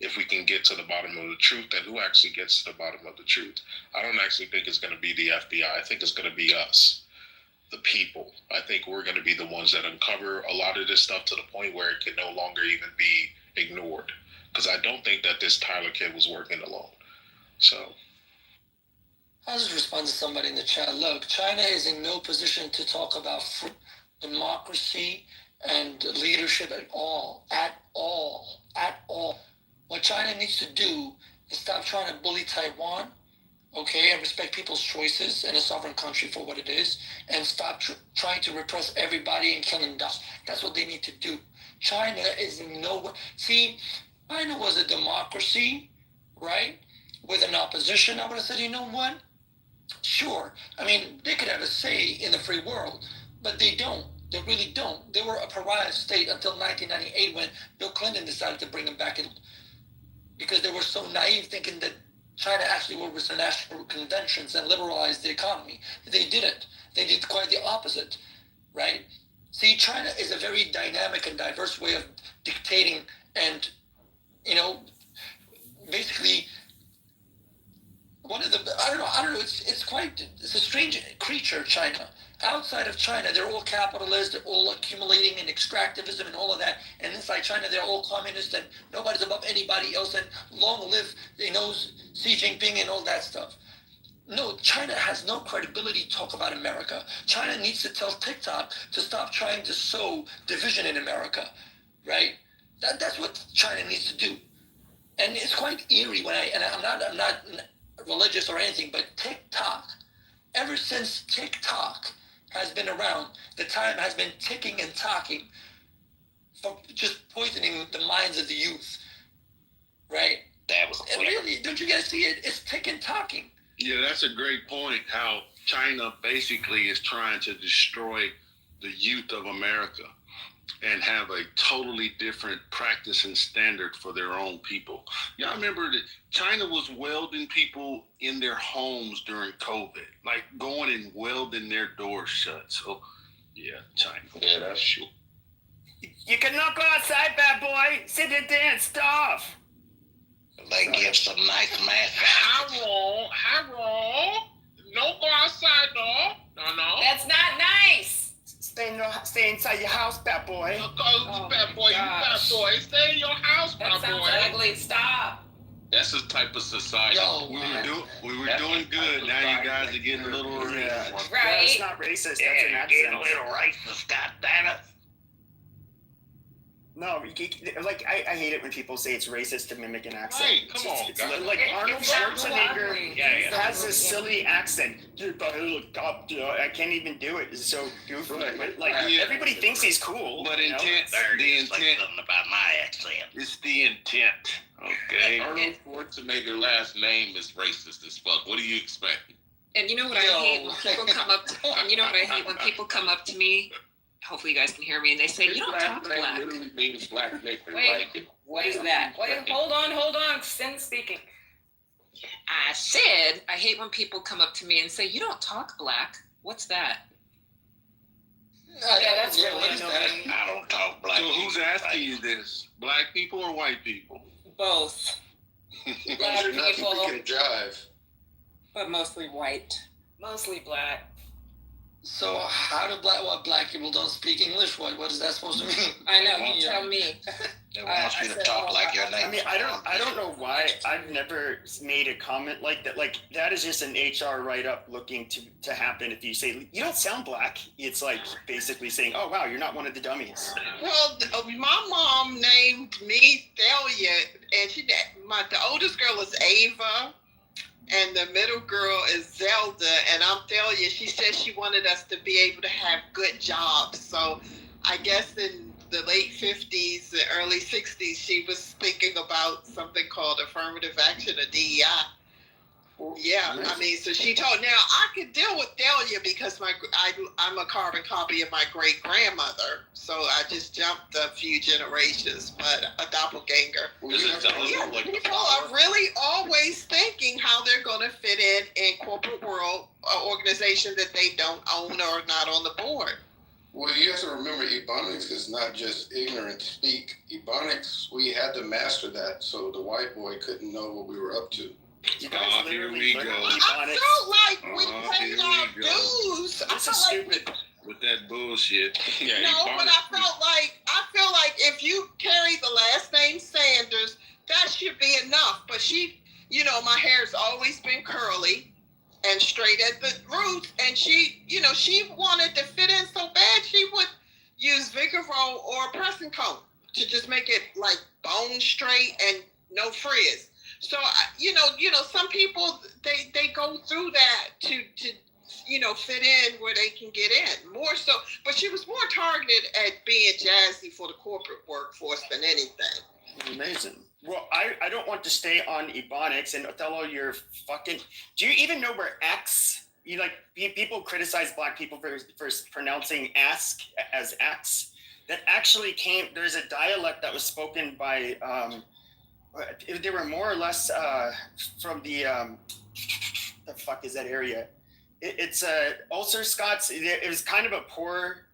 if we can get to the bottom of the truth and who actually gets to the bottom of the truth. I don't actually think it's going to be the FBI. I think it's going to be us, the people. I think we're going to be the ones that uncover a lot of this stuff to the point where it can no longer even be ignored. Because I don't think that this Tyler kid was working alone. So I'll just respond to somebody in the chat. Look, China is in no position to talk about democracy and leadership at all. What China needs to do is stop trying to bully Taiwan, okay, and respect people's choices in a sovereign country for what it is, and stop trying to repress everybody and killing dogs. That's what they need to do. China is in no way. See, China was a democracy, right, with an opposition. I would have said, you know what? Sure. I mean, they could have a say in the free world, but they don't. They really don't. They were a pariah state until 1998 when Bill Clinton decided to bring them back in because they were so naive thinking that China actually worked with the national conventions and liberalized the economy. They didn't. They did quite the opposite, right? See, China is a very dynamic and diverse way of dictating and, you know, basically one of the, I don't know, it's a strange creature, China. Outside of China, they're all capitalists, they're all accumulating and extractivism and all of that. And inside China, they're all communists and nobody's above anybody else. And long live, Xi Jinping and all that stuff. No, China has no credibility to talk about America. China needs to tell TikTok to stop trying to sow division in America, right? That's what China needs to do. And it's quite eerie when I'm not religious or anything, but TikTok, ever since TikTok has been around, the time has been ticking and talking for just poisoning the minds of the youth, right? That was clear. Really, don't you guys see it? It's ticking talking. Yeah, that's a great point, how China basically is trying to destroy the youth of America and have a totally different practice and standard for their own people. Y'all remember that China was welding people in their homes during COVID, like going and welding their doors shut. So, yeah, China. yeah, that's true. You can not go outside, bad boy. Sit in there and starve. They give some nice math. How wrong? No go outside, no. That's not nice. Stay inside your house, bad boy. Bad boy, you bad boy. Stay in your house, That bad sounds boy. ugly. Stop. Yeah, That's the type of society. Yo, We were doing good. Now you guys are getting a little racist. Right. That's not racist. That's an accent. racist, goddammit. No, like I hate it when people say it's racist to mimic an accent. Right, come on, It's guys. like Arnold Schwarzenegger Yeah. has this silly accent. I can't even do it. It's so goofy. But, like everybody thinks he's cool. But you know? the intent about my accent. is the intent. Okay. Arnold Schwarzenegger's last name is racist as fuck. What do you expect? And you know what I hate when people come up to, and you know what I hate when people come up to me, hopefully you guys can hear me, and they say, you don't talk black. Literally means black nigger. Wait. Like, What is that? Wait, hold on. Sin speaking. I said, I hate when people come up to me and say, you don't talk black. What's that? Yeah, that's Yeah, really what is that? annoying. I don't talk black. So who's asking you this? Black people or white people? Both, Black people can drive. but mostly white. Mostly black. So how do black people don't speak English? What is that supposed to mean? I know, you tell me. They want you to talk like your name. I mean, I don't know why I've never made a comment like that. Like that is just an HR write-up looking to happen. If you say you don't sound black, it's like basically saying, oh wow, you're not one of the dummies. Well, my mom named me Thalia, and the oldest girl is Ava, and the middle girl is Zelda, and I'm Thalia. She said she wanted us to be able to have good jobs. So I guess in the late 50s, the early 60s, she was thinking about something called affirmative action or DEI. Yeah, I mean, so she told, now I could deal with Thalia because I'm a carbon copy of my great grandmother. So I just jumped a few generations, but a doppelganger. Yeah, people are really always thinking how they're going to fit in corporate world organization that they don't own or not on the board. Well, you have to remember, Ebonics is not just ignorant speak. Ebonics, we had to master that so the white boy couldn't know what we were up to. You guys literally learned I felt like we paid our dues. This is stupid. With that bullshit. Yeah, No, but I feel like if you carry the last name Sanders, that should be enough. But she, my hair's always been curly and straight at the roots, and she wanted to fit in so bad she would use Vigoro or pressing comb to just make it like bone straight and no frizz. So some people they go through that to fit in where they can get in more so. But she was more targeted at being jazzy for the corporate workforce than anything. Amazing. Well, I don't want to stay on Ebonics, and Othello, you're fucking. Do you even know where X? People criticize black people for pronouncing ask as X. That actually came. There's a dialect that was spoken by. They were more or less from the fuck is that area? It's Ulster Scots. It was kind of a poor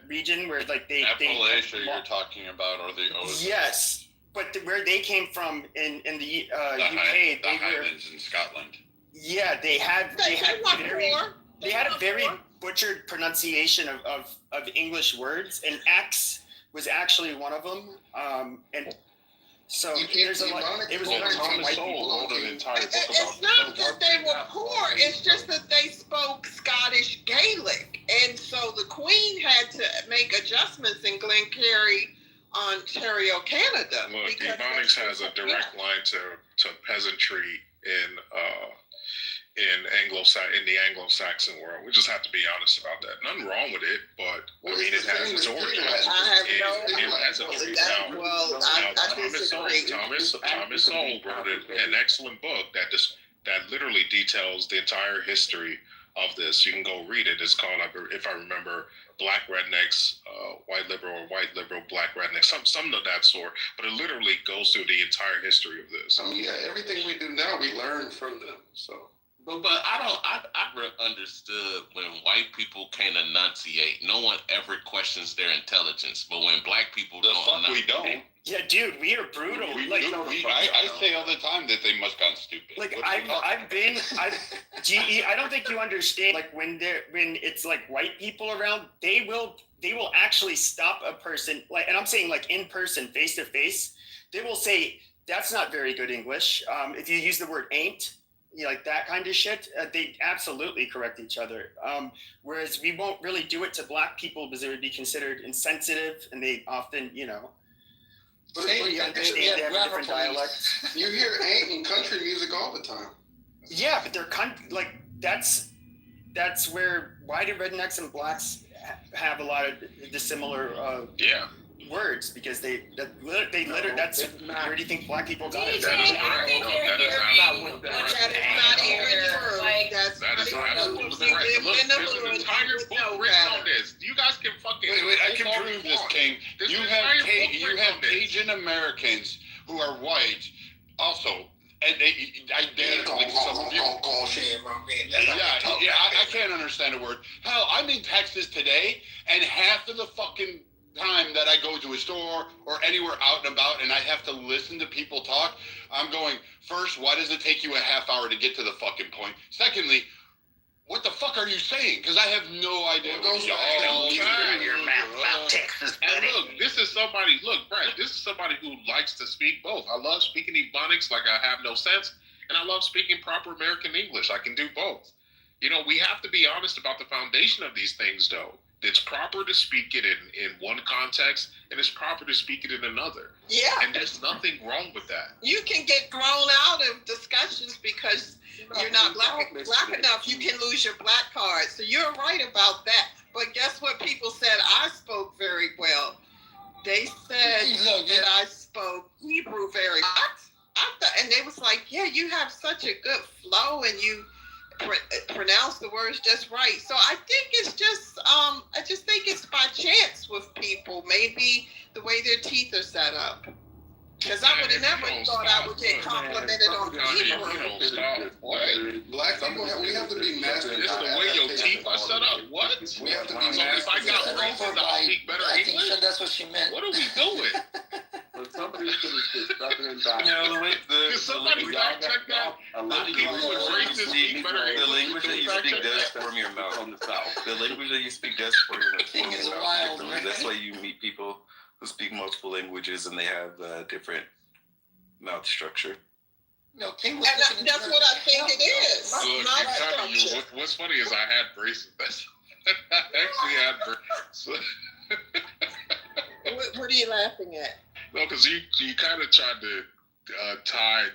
region where like Appalachia you're talking about, or the yes. But where they came from in the UK, the Highlands in Scotland. Yeah, they had a very butchered pronunciation of English words, and X was actually one of them. And so there's a lot. It was learned from white people. It's not that they were poor; it's just that they spoke Scottish Gaelic, and so the Queen had to make adjustments in Glengarry, Ontario, Canada. Look, Ebonics has a direct line to peasantry in the Anglo-Saxon world. We just have to be honest about that. Nothing wrong with it, but I mean, it has its origins. Thomas Sowell wrote an excellent book that literally details the entire history of this. You can go read it. It's called, if I remember, Black Rednecks, White Liberal, Black Rednecks, something of that sort. But it literally goes through the entire history of this. Everything we do now, we learn from them. So. But I understood when white people can't enunciate, no one ever questions their intelligence. But when black people we don't. Yeah, dude, we are brutal. I say all the time that they must have gone stupid. Like I don't think you understand. Like when it's like white people around, they will actually stop a person. Like, and I'm saying like in person, face to face. They will say, That's not very good English. If you use the word ain't, like that kind of shit, they absolutely correct each other. Whereas we won't really do it to black people because it would be considered insensitive, and they often, But you understand they have a different dialect. you hear ain't in country music all the time. Yeah, but they're that's where why do rednecks and blacks have a lot of dissimilar words, because they literally that's where do you think black people got it? DJ, I think you're hearing That is not even true. Like, That's That is not even absolutely true. correct. You Look, live in the there's an hood, entire you book know written better. on this. You guys can fucking. Wait, I can all prove you this, want. King. There's You an have entire book you written have on this. Cajun Americans who are white, also, and I dare like some of you. I can't understand a word. Hell, I'm in Texas today, and half of the fucking time that I go to a store or anywhere out and about and I have to listen to people talk, I'm going, first, why does it take you a half hour to get to the fucking point? Secondly, what the fuck are you saying? Because I have no idea. Texas, and look, this is somebody. Look, Brad, this is somebody who likes to speak both. I love speaking Ebonics like I have no sense, and I love speaking proper American English. I can do both. We have to be honest about the foundation of these things, though. It's proper to speak it in one context, and it's proper to speak it in another. Yeah. And there's nothing wrong with that. You can get thrown out of discussions because you're not black enough. You can lose your black card. So you're right about that. But guess what? People said I spoke very well. They said that I spoke Hebrew very well. And they was like, yeah, you have such a good flow and you pronounce the words just right. So I think it's just, I just think it's by chance with people. Maybe the way their teeth are set up. Because I would have never thought I would get complimented on Hebrew. What? Black people, we have to be masters. Just the way your teeth are set up. What? We have to be So if I got braces, I'll speak better I think English? that's what she meant. What are we doing? Somebody's going to sit Southern back. Did somebody fact check that? A lot of People with braces speak better the English. language that you speak does form your mouth on the South. The language that you speak does form your King is mouth wild, differently. man. That's why you meet people who speak multiple languages and they have different mouth structure. No, King was And that's what I think it is. Look, My I'm telling you, structure. what's funny is I had braces. I actually had braces. What are you laughing at? No, because you kind of tried to tie,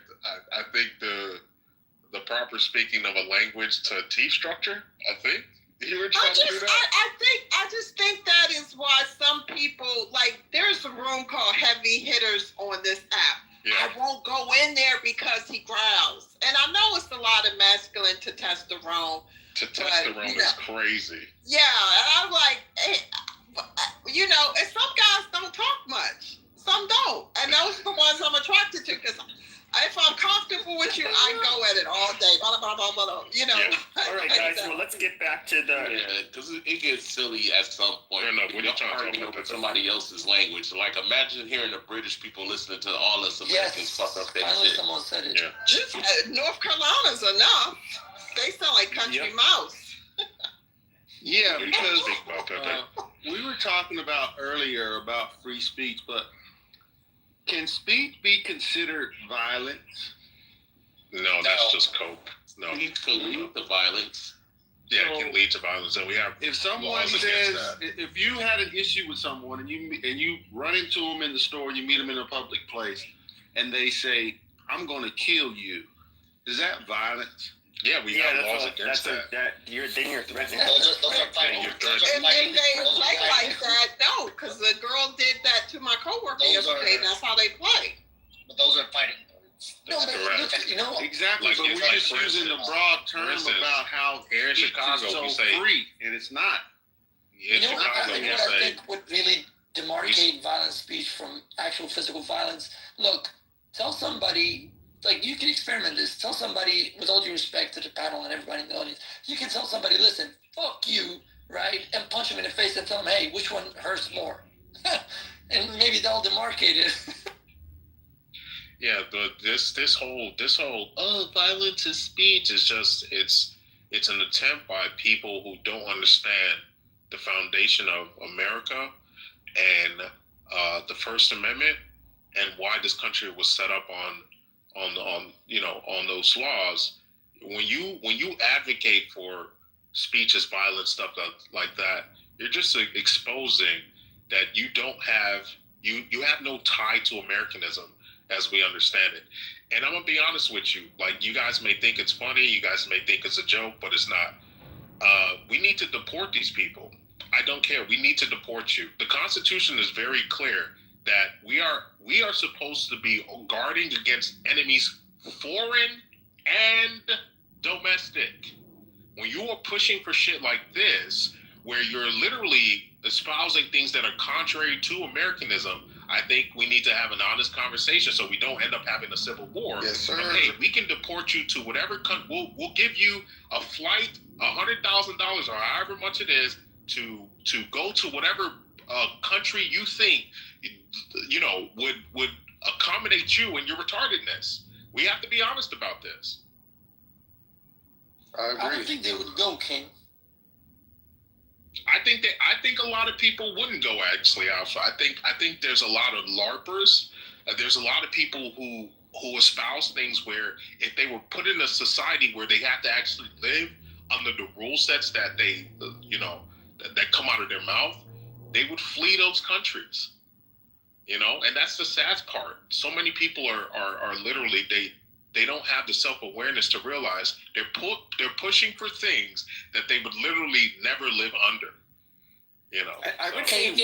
I think, the proper speaking of a language to teeth structure. I think you were trying to do that. I just think that is why some people, like, there's a room called Heavy Hitters on this app. Yeah. I won't go in there because he growls. And I know it's a lot of masculine testosterone. Testosterone is crazy. Yeah, and I'm like, hey, and some guys don't talk much. Some don't. And those are the ones I'm attracted to because if I'm comfortable with you, I go at it all day. Blah, blah, blah, blah, blah, Yeah. All right, guys. Well, let's get back to the. Yeah, because it gets silly at some point. No, what are you trying to arguing talk about? with somebody else's language. Like, imagine hearing the British people listening to all us Americans fuck up that Finally, shit. someone said it. Yeah. Just North Carolina's enough. They sound like country mouse. Yeah, because Speak about that. we were talking about earlier about free speech, but can speech be considered violence? No, that's just cope. No. It could lead to violence. Yeah, it can lead to violence, and we have If someone laws against says, that. if you had an issue with someone and you run into them in the store, you meet them in a public place, and they say, "I'm going to kill you," is that violence? Yeah, we have laws against that. You're threatening. Those are fighting. And then they play like that. No, because the girl did that to my coworker yesterday. And that's how they play. But those are fighting words. That's correct. Exactly, Like, but it's we're like, just for using the instance- broad for term instance, about how here in speech Chicago, is so we say- free, and it's not. In Chicago, we I say think would really demarcate violent speech from actual physical violence. Look, tell somebody, like, you can experiment this. Tell somebody, with all due respect to the panel and everybody in the audience, you can tell somebody, listen, fuck you, right? And punch them in the face and tell them, hey, which one hurts more? And maybe they'll demarcate it. Yeah, but this whole violence is speech is just it's an attempt by people who don't understand the foundation of America and the First Amendment and why this country was set up on those laws. When you advocate for speech as violent, stuff like that, you're just exposing that you have no tie to Americanism as we understand it. And I'm gonna be honest with you, like, you guys may think it's funny, you guys may think it's a joke, but it's not. We need to deport these people. I don't care. We need to deport you. The Constitution is very clear that we are supposed to be guarding against enemies, foreign and domestic. When you are pushing for shit like this, where you're literally espousing things that are contrary to Americanism, I think we need to have an honest conversation so we don't end up having a civil war. Yes, sir. Hey, we can deport you to whatever country. We'll give you a flight, $100,000 or however much it is to go to whatever country you think would accommodate you and your retardedness. We have to be honest about this. I agree. I don't think they would go, King. I think a lot of people wouldn't go, actually, Alpha. I think there's a lot of LARPers. There's a lot of people who espouse things where if they were put in a society where they have to actually live under the rule sets that they that come out of their mouth, they would flee those countries. And that's the sad part. So many people are literally they don't have the self-awareness to realize they're pushing for things that they would literally never live under. I would say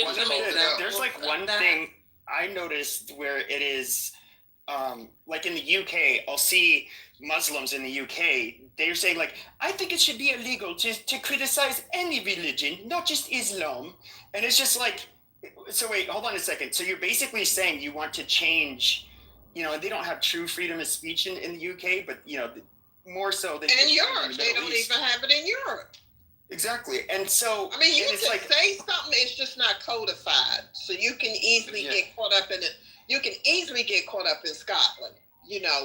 there's like one thing I noticed where it is, like in the UK, I'll see Muslims in the UK, they're saying like, I think it should be illegal to criticize any religion, not just Islam. And it's just like, so wait, hold on a second. So you're basically saying you want to change, they don't have true freedom of speech in the UK, but more so than in Europe. They don't even have it in Europe. Exactly. And so I mean, you can say something, it's just not codified. So you can easily get caught up in it. You can easily get caught up in Scotland,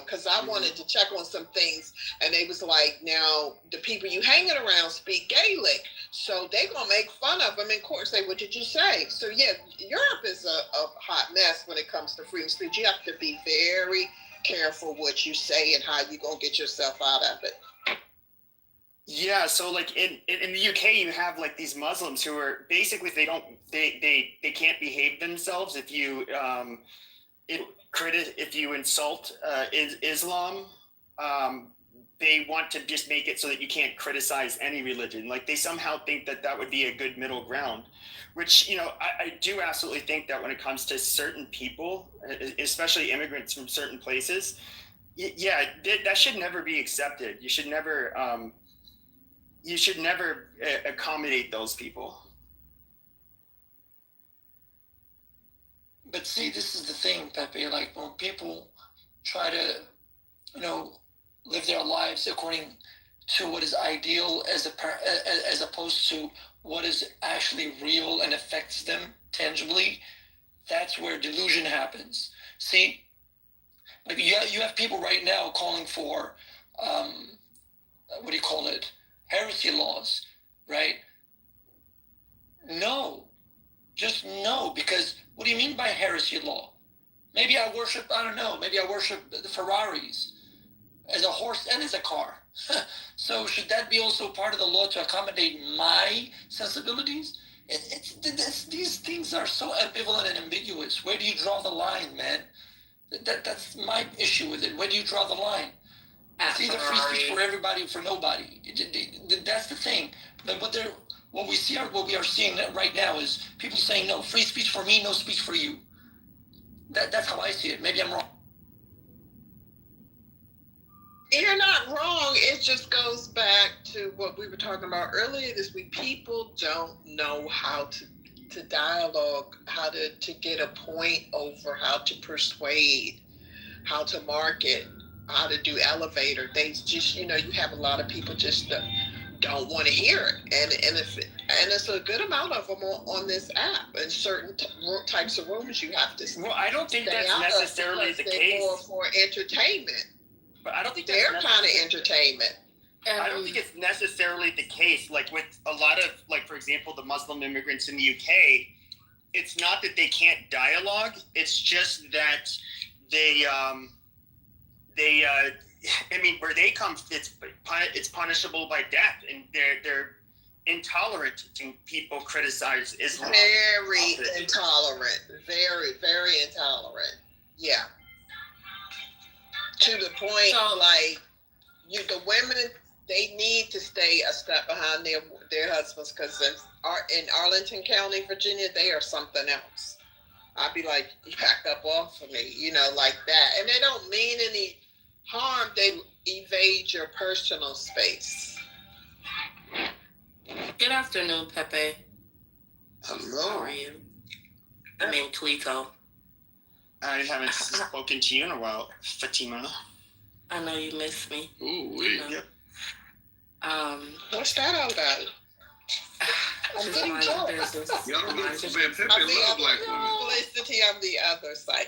because I wanted to check on some things, and they was like, now the people you hanging around speak Gaelic, so they gonna make fun of them in court. Say, what did you say? So yeah, Europe is a hot mess when it comes to freedom of speech. You have to be very careful what you say and how you gonna get yourself out of it. Yeah, so like in the UK, you have like these Muslims who are basically they can't behave themselves if you if you insult Islam. They want to just make it so that you can't criticize any religion. Like they somehow think that would be a good middle ground, which I do absolutely think that when it comes to certain people, especially immigrants from certain places, that should never be accepted. You should never accommodate those people. But see, this is the thing, Pepe. Like when people try to, live their lives according to what is ideal as opposed to what is actually real and affects them tangibly, that's where delusion happens. See, like you have people right now calling for, heresy laws, right? No, just no, because what do you mean by heresy law? Maybe I worship the Ferraris as a horse and as a car. So should that be also part of the law to accommodate my sensibilities? These things are so ambivalent and ambiguous. Where do you draw the line, man? That's my issue with it. Where do you draw the line? It's either free speech for everybody or for nobody. That's the thing. But what we are seeing right now is people saying, no, free speech for me, no speech for you. That's how I see it. Maybe I'm wrong. You're not wrong. It just goes back to what we were talking about earlier this week. People don't know how to dialogue, how to get a point over, how to persuade, how to market, how to do elevator. They just, you have a lot of people just don't want to hear it. And it's a good amount of them on this app. In certain types of rooms, you have to. Well, I don't think that's necessarily the case. More for entertainment. But I don't think they're kind of entertainment. I don't think it's necessarily the case. Like with a lot of, like, for example, the Muslim immigrants in the UK, it's not that they can't dialogue. It's just that they I mean, where they come, it's punishable by death, and they're intolerant to people criticize Islam. Very intolerant. Very, very intolerant. Yeah. To the point, the women, they need to stay a step behind their husbands, because in Arlington County, Virginia, they are something else. I'd be like, back up off of me, like that. And they don't mean any harm. They evade your personal space. Good afternoon, Pepe. Hello. How are you? I mean, Clito. I haven't spoken to you in a while, Fatima. I know you miss me. Ooh, yep. What's that all about? I'm getting jealous. Y'all don't know, man, Pepe love black women. Publicity on the other side.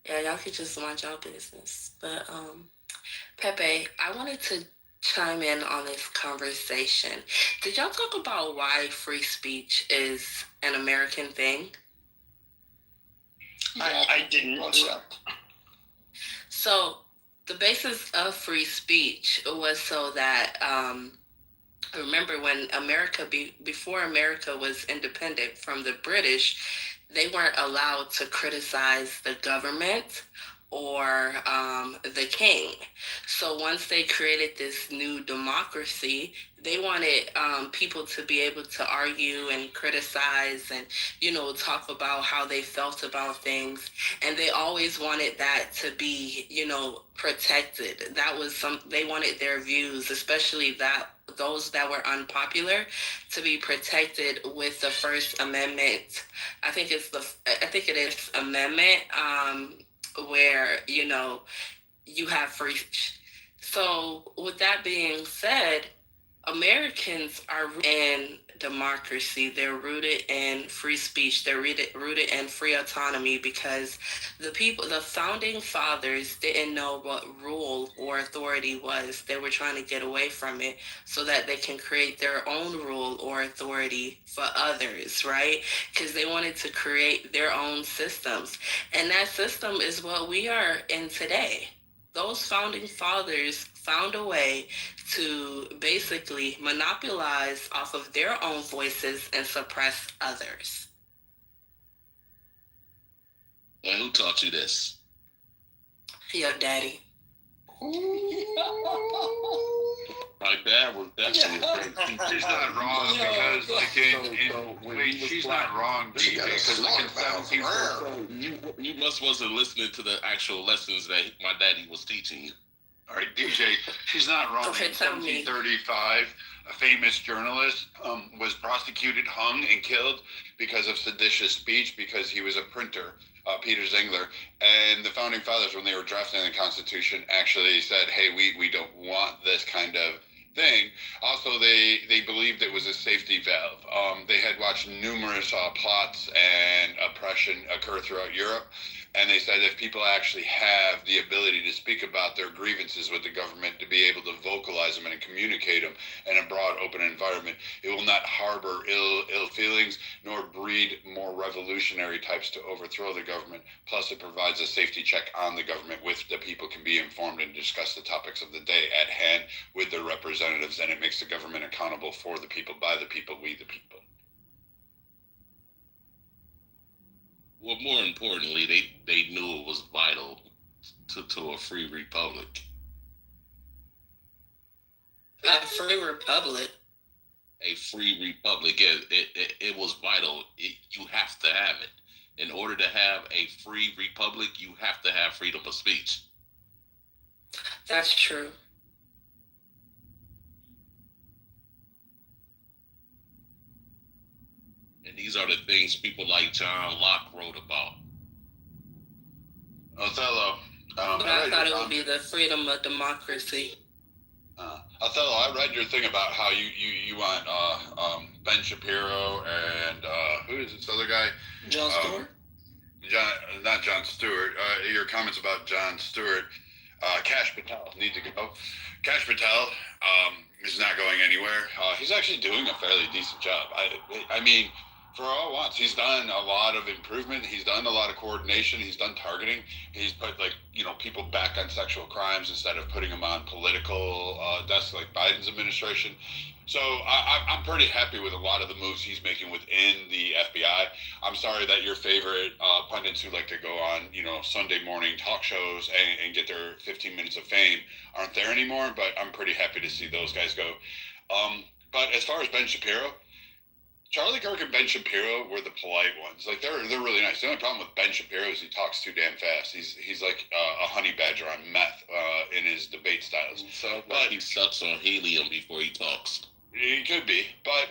Yeah, y'all could just mind y'all business. But Pepe, I wanted to chime in on this conversation. Did y'all talk about why free speech is an American thing? I didn't. So the basis of free speech was so that remember when before America was independent from the British, they weren't allowed to criticize the government or the king. So once they created this new democracy, they wanted people to be able to argue and criticize and, talk about how they felt about things. And they always wanted that to be, protected. That was they wanted their views, especially those that were unpopular, to be protected with the First Amendment. I think it is amendment, where, you have free speech. So with that being said, Americans are rooted in democracy. They're rooted in free speech. They're rooted in free autonomy, because the founding fathers didn't know what rule or authority was. They were trying to get away from it so that they can create their own rule or authority for others, right? Because they wanted to create their own systems. And that system is what we are in today. Those founding fathers found a way to basically monopolize off of their own voices and suppress others. And who taught you this? Your daddy. My dad was definitely. She's not wrong because, she's not wrong because, in 1740. You wasn't listening to the actual lessons that my daddy was teaching you. All right, DJ, she's not wrong. Okay, in 1735, a famous journalist was prosecuted, hung, and killed because of seditious speech because he was a printer, Peter Zingler. And the founding fathers, when they were drafting the Constitution, actually said, hey, we don't want this kind of thing. Also, they believed it was a safety valve. They had watched numerous plots and oppression occur throughout Europe. And they said if people actually have the ability to speak about their grievances with the government, to be able to vocalize them and communicate them in a broad, open environment, it will not harbor ill feelings nor breed more revolutionary types to overthrow the government. Plus, it provides a safety check on the government, with the people can be informed and discuss the topics of the day at hand with their representatives, and it makes the government accountable for the people, by the people, we the people. Well, more importantly, they knew it was vital to a free republic. A free republic? A free republic. It was vital. You have to have it. In order to have a free republic, you have to have freedom of speech. That's true. And these are the things people like John Locke wrote about. Othello. But I thought it would be the freedom of democracy. Othello, I read your thing about how you want Ben Shapiro and who is this other guy? Jon Stewart? Not Jon Stewart. Your comments about Jon Stewart. Kash Patel need to go. Kash Patel is not going anywhere. He's actually doing a fairly decent job. I mean, For all once, he's done a lot of improvement. He's done a lot of coordination. He's done targeting. He's put people back on sexual crimes instead of putting them on political deaths like Biden's administration. So I'm pretty happy with a lot of the moves he's making within the FBI. I'm sorry that your favorite pundits who like to go on, Sunday morning talk shows and get their 15 minutes of fame aren't there anymore. But I'm pretty happy to see those guys go. But as far as Ben Shapiro, Charlie Kirk and Ben Shapiro were the polite ones. Like they're really nice. The only problem with Ben Shapiro is he talks too damn fast. He's like a honey badger on meth in his debate styles. So but he sucks on helium before he talks. He could be, but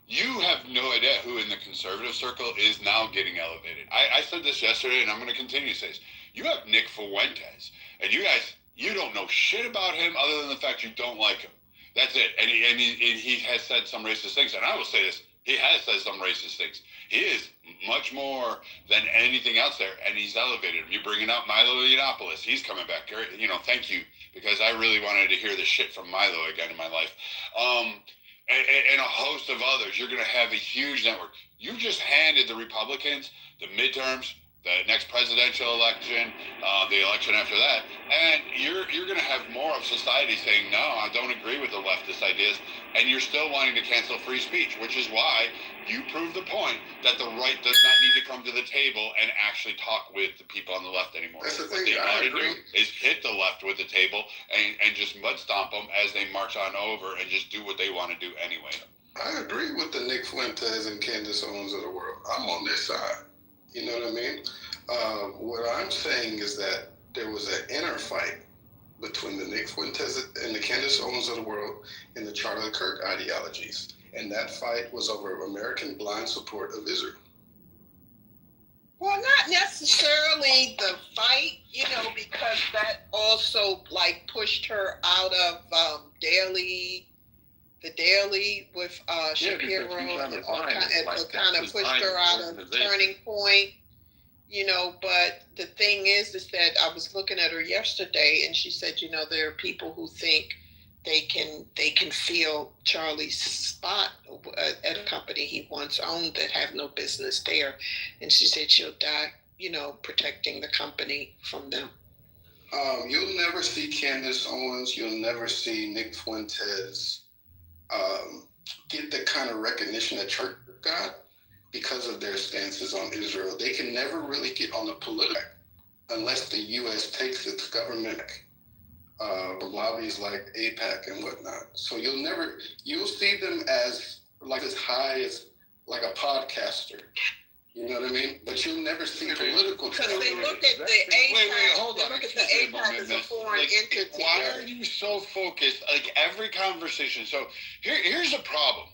you have no idea who in the conservative circle is now getting elevated. I said this yesterday, and I'm going to continue to say this. You have Nick Fuentes, and you don't know shit about him other than the fact you don't like him. That's it. And he has said some racist things. And I will say this. He has said some racist things. He is much more than anything else there. And he's elevated him. You're bringing up Milo Yiannopoulos. He's coming back. Thank you. Because I really wanted to hear the shit from Milo again in my life. And a host of others. You're going to have a huge network. You just handed the Republicans the midterms, the next presidential election, the election after that, and you're going to have more of society saying, no, I don't agree with the leftist ideas, and you're still wanting to cancel free speech, which is why you prove the point that the right does not need to come to the table and actually talk with the people on the left anymore. That's the What thing, they ought I to agree. do is hit the left with the table and just mud stomp them as they march on over and just do what they want to do anyway. I agree with the Nick Fuentes and Candace Owens of the world. I'm on their side. You know what I mean? What I'm saying is that there was an inner fight between the Nick Fuentes and the Candace Owens of the world and the Charlie Kirk ideologies. And that fight was over American blind support of Israel. Well, not necessarily the fight, because that also pushed her out of the Daily with Shapiro. It kind of pushed her out of Turning Point. But the thing is that I was looking at her yesterday, and she said, there are people who think they can fill Charlie's spot at a company he once owned that have no business there, and she said she'll die, protecting the company from them. You'll never see Candace Owens. You'll never see Nick Fuentes get the kind of recognition that Church got because of their stances on Israel. They can never really get on the political unless the U.S. takes its government lobbies like AIPAC and whatnot. So you'll see them as as high as like a podcaster. You know what I mean? But you'll never see political. Because they look at the AIPAC. They look at the AIPAC as a foreign entity. Why are you so focused? Like every conversation. So here's the problem.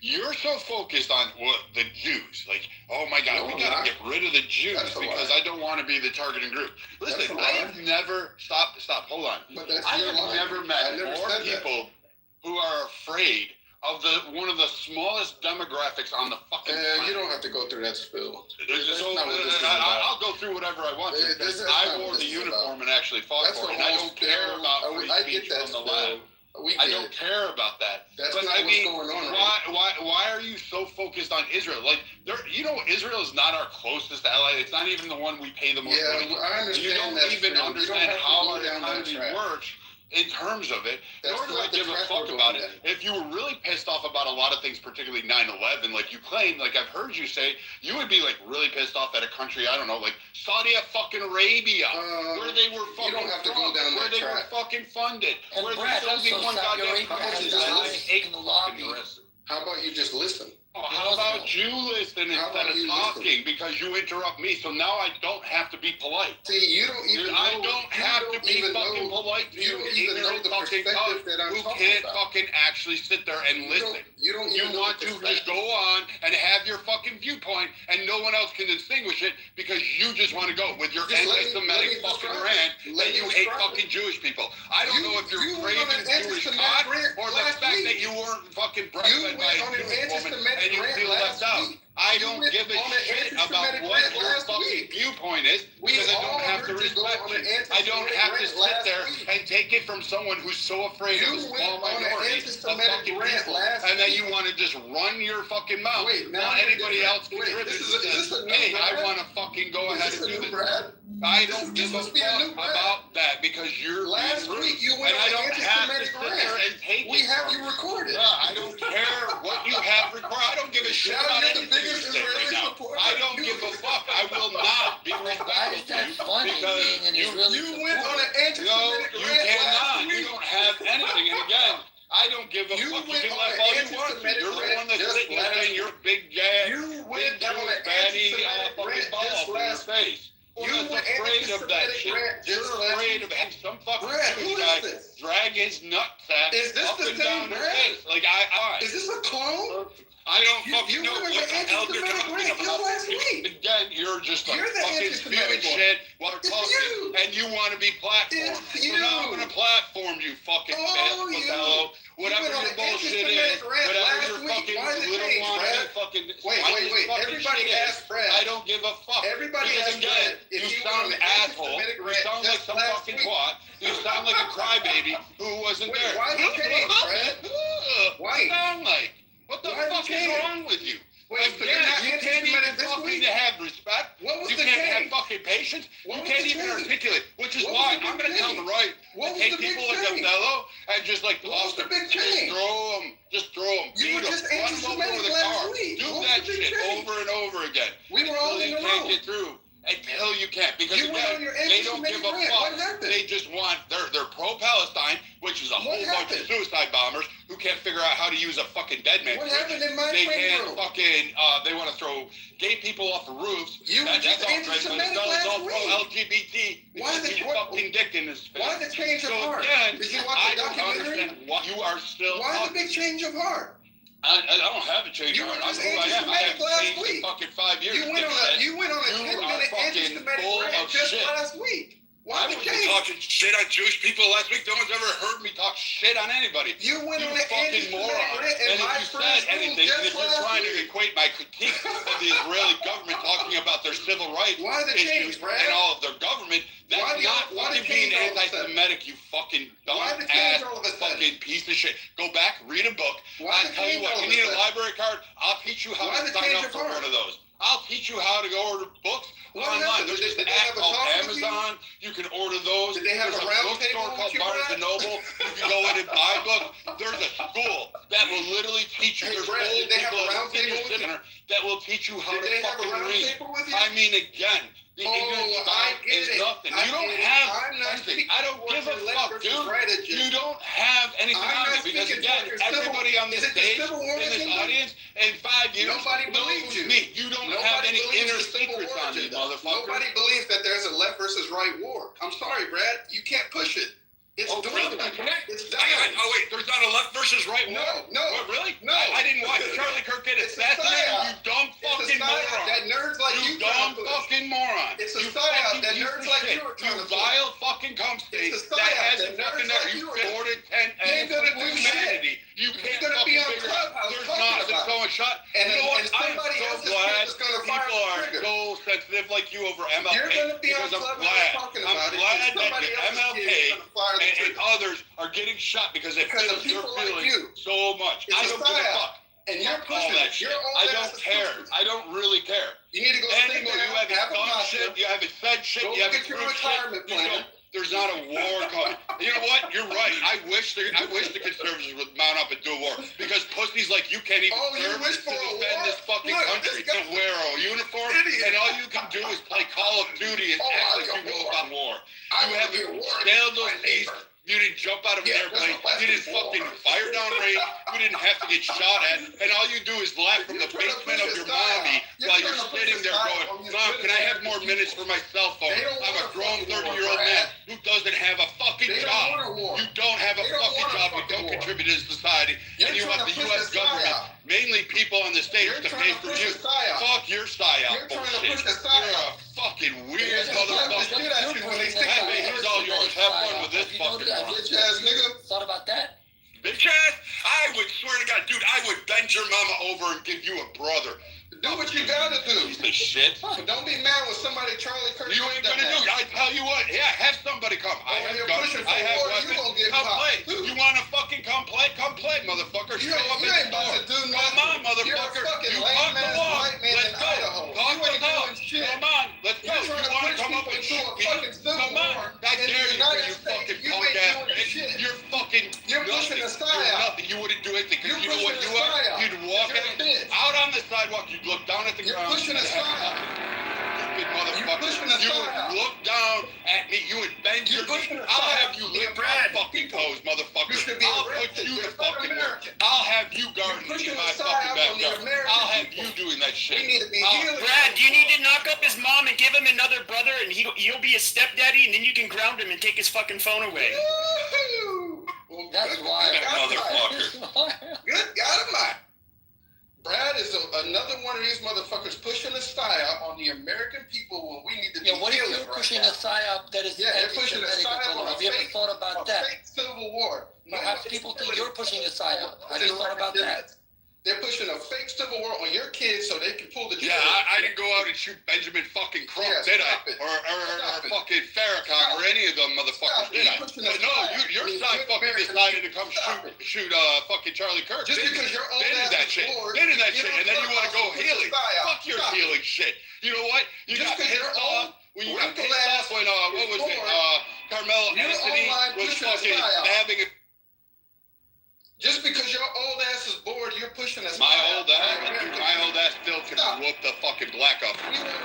You're so focused on the Jews. Like, oh my God, we got to get rid of the Jews because I don't want to be the targeting group. Listen, I have never stop. Hold on. I have never met more people who are afraid of one of the smallest demographics on the fucking planet. You don't have to go through that spill. I'll go through whatever I want to because I wore the uniform and actually fought for it. And I don't care about free speech from the left. I don't care about that. That's not what's going on. Why are you so focused on Israel? Like, Israel is not our closest ally. It's not even the one we pay the most money to. I understand. You don't even understand how our economy works in terms of it. Nor do I give a fuck about it. If you were really pissed off about a lot of things, particularly 9/11, like you claim, like I've heard you say, you would be like really pissed off at a country, I don't know, like Saudi fucking Arabia, where they were fucking where they were fucking funded, and where Brad, there's only one goddamn How about you just listen? How about you listen instead of talking? Because you interrupt me, so now I don't have to be polite. See, you don't even I don't have to be fucking polite to you ignorant fucking cunt who can't fucking actually sit there and listen. You want to just go on and have your fucking viewpoint, and no one else can distinguish it because you just want to go with your anti-Semitic fucking rant that you hate fucking Jewish people. I don't know if you're craving Jewish cock or the fact that you weren't fucking breastfed by a Jewish woman and you feel left out. I don't give a shit about what your fucking viewpoint is because I don't have to respect you. I don't have to sit there and take it from someone who's so afraid of a small minority of fucking people, and then you want to just run your fucking mouth while anybody else contributes. Hey, I want to fucking go ahead and do this. I don't give a fuck about that because you're last week you went and on I don't have to sit there and take we it. have you recorded. I don't care what you have recorded. I don't give a shit about anything you say right now. I don't give a fuck. I will not be respectful to you because you went on an anti-Semitic you rant cannot. last week. You don't have anything. And again, I don't give a fuck. You can laugh all you want. You're the one that's sitting there saying you're big gag, big fatty, fucking ball up in your face. You're afraid of that shit. You're afraid of having some fucking Jewish guy drag his nutsack up and down his face. Like Is this a clone? I don't fucking know what the hell you're talking about. Again, you're just like fucking spewing shit while talking, and you want to be platformed. So now I'm gonna platform you, fucking Costello. Whatever your bullshit is, whatever your fucking little whiny fucking. Wait. Everybody asked Brad. I don't give a fuck. Everybody asked Brad. You sound asshole. You sound like some fucking twat. You sound like a crybaby who wasn't there. Why the change, Brad? Why? What the fuck is wrong with you? You can't even fucking have respect. You can't have fucking patience. You can't even articulate. Which is why I'm going to tell the right to take people like Costello and just like toss them, just throw them, beat them, run them over with a car. Do that shit over and over again. We were all in the room. You can't get through. Until you can't, because again, they don't give a fuck. They just want they're pro-Palestine, which is a whole bunch of suicide bombers who can't figure out how to use a fucking dead man. What happened in my They can't fucking. They want to throw gay people off of roofs. That's all right. It's all pro-LGBT. Why the fucking dick in his face? Why the change of heart? Again, Did you watch the documentary? Understand what you are still. Why the big change of heart? I don't have a change of heart. I know who I am. I have changed in fucking 5 years. You went on a 10-minute anti-Semitic rant just last week. Why the change? Talking shit on Jewish people last week. No one's ever heard me talk shit on anybody. You went on an fucking moron. And if you said anything, if you're trying to equate my critique of the Israeli government talking about their civil rights issues and all of their government, that's not fucking being anti-Semitic, you fucking dumb ass fucking piece of shit. Go back, read a book. I'll tell you what, you need a library card, I'll teach you how to sign up for one of those. I'll teach you how to go order books online. There's just an app called Amazon. You can order those. Did they have a bookstore called Barnes and Noble. You can go in and buy books. There's a school that will literally teach you. There's old people that will teach you how to fucking read. I mean, again, the ignorant side is nothing. You don't have anything. I don't give a fuck, dude. You don't have anything on me because, again, everybody on this stage, in this audience, in 5 years, knows me. You don't have any inner secrets on me, motherfucker. Nobody believes that there's a left versus right war. I'm sorry, Brad. You can't push it. It's done. It's done. Oh, wait, there's not a left versus right war? No. What, really? No. I didn't watch Charlie Kirk get assassinated, you dumb fucking moron. That nerds like you dumb fucking moron. It's a psyop that nerds like you are trying to push. You vile fucking cum state that has a fucking nerve. You ordered 10 and humanity. You can't fucking figure out. There's not. It's going shut. And you know what? I'm somebody so else's glad kid is gonna fire people the are trigger. so sensitive like you over MLK. You're going to be on because Clubhouse talking about it. I'm glad that Somebody else's MLK kid is gonna fire the and trigger. others are getting shot because it feels you're feeling so much. It's I don't give a psyop. fuck. And you're all pushing that it. shit. Your old I ass don't is care. pushing it. I don't really care. You need to go anymore. sit down, You haven't have a done shit. pasta. You haven't said shit. Go You haven't get your proved retirement shit. plan. There's not a war coming. You know what? You're right. I wish the conservatives would mount up and do a war because pussies like you can't even serve to defend this fucking country. You wear a uniform and all you can do is play Call of Duty and act like you know about war. You haven't scaled those seas. You didn't jump out of an airplane. You didn't fucking fire down range. You didn't have to get shot at. And all you do is laugh from the basement of your mommy while you're sitting there going, Mom, can I have more minutes for my cell phone? I'm a grown 30-year-old man who doesn't have a fucking job. You don't have a fucking job. You don't contribute to society. And you want the U.S. government, mainly people on the stage, to pay for you. Fuck your psyop bullshit. You're a fucking weird motherfucker. He's all yours. Have fun with this fucking bitch ass nigga. Thought about that? Bitch ass? I would swear to God, dude, I would bend your mama over and give you a brother. Do what you gotta do. Piece of shit. Don't be mad when somebody Charlie Kirk. You ain't gonna do it. I tell tell you what, yeah, have somebody come. I have guns. I have weapons. Come play. You want to fucking come play? Come play, motherfucker. Show up at the door. Come on, motherfucker. You talk the walk. Let's go. Talk the talk. Come on. Let's go. You want to come up and shoot me? Come on. I dare you, you fucking punk ass bitch. You're fucking nothing. You're nothing. You wouldn't do anything. Because you know what you are? You'd walk out on the sidewalk. You'd look down at the ground. You're pushing a motherfucker. You would look down at me. You would bend your knee. I'll have you lick my fucking toes, motherfucker. I'll put you to fucking work. I'll have you gardening in my fucking backyard. I'll have you doing that shit. Brad, do you need to knock up his mom and give him another brother, and he'll be his stepdaddy, and then you can ground him and take his fucking phone away. That's wild. Motherfucker. Good God Almighty. Brad is another one of these motherfuckers pushing a psyop on the American people when we need to be what if you're pushing a psyop that is they're pushing a psyop on Have you ever thought about that? Fake civil war. Perhaps people think you're pushing a psyop. Have you thought about that? They're pushing a fake civil war on your kids so they can pull the trigger. Yeah, I didn't go out and shoot Benjamin fucking Crump, did I? Or fucking Farrakhan or any of them motherfuckers, did I? But no, your side fucking decided to come shoot fucking Charlie Kirk. Just because you're old ass that shit. Been in that shit, and then you want to go healing. Fuck your healing shit. You know what? You got pissed off when you got pissed off when what was it? Carmelo Anthony was fucking stabbing. Just because your old ass is bored, you're pushing us. My old ass still can whoop the fucking black up. We won't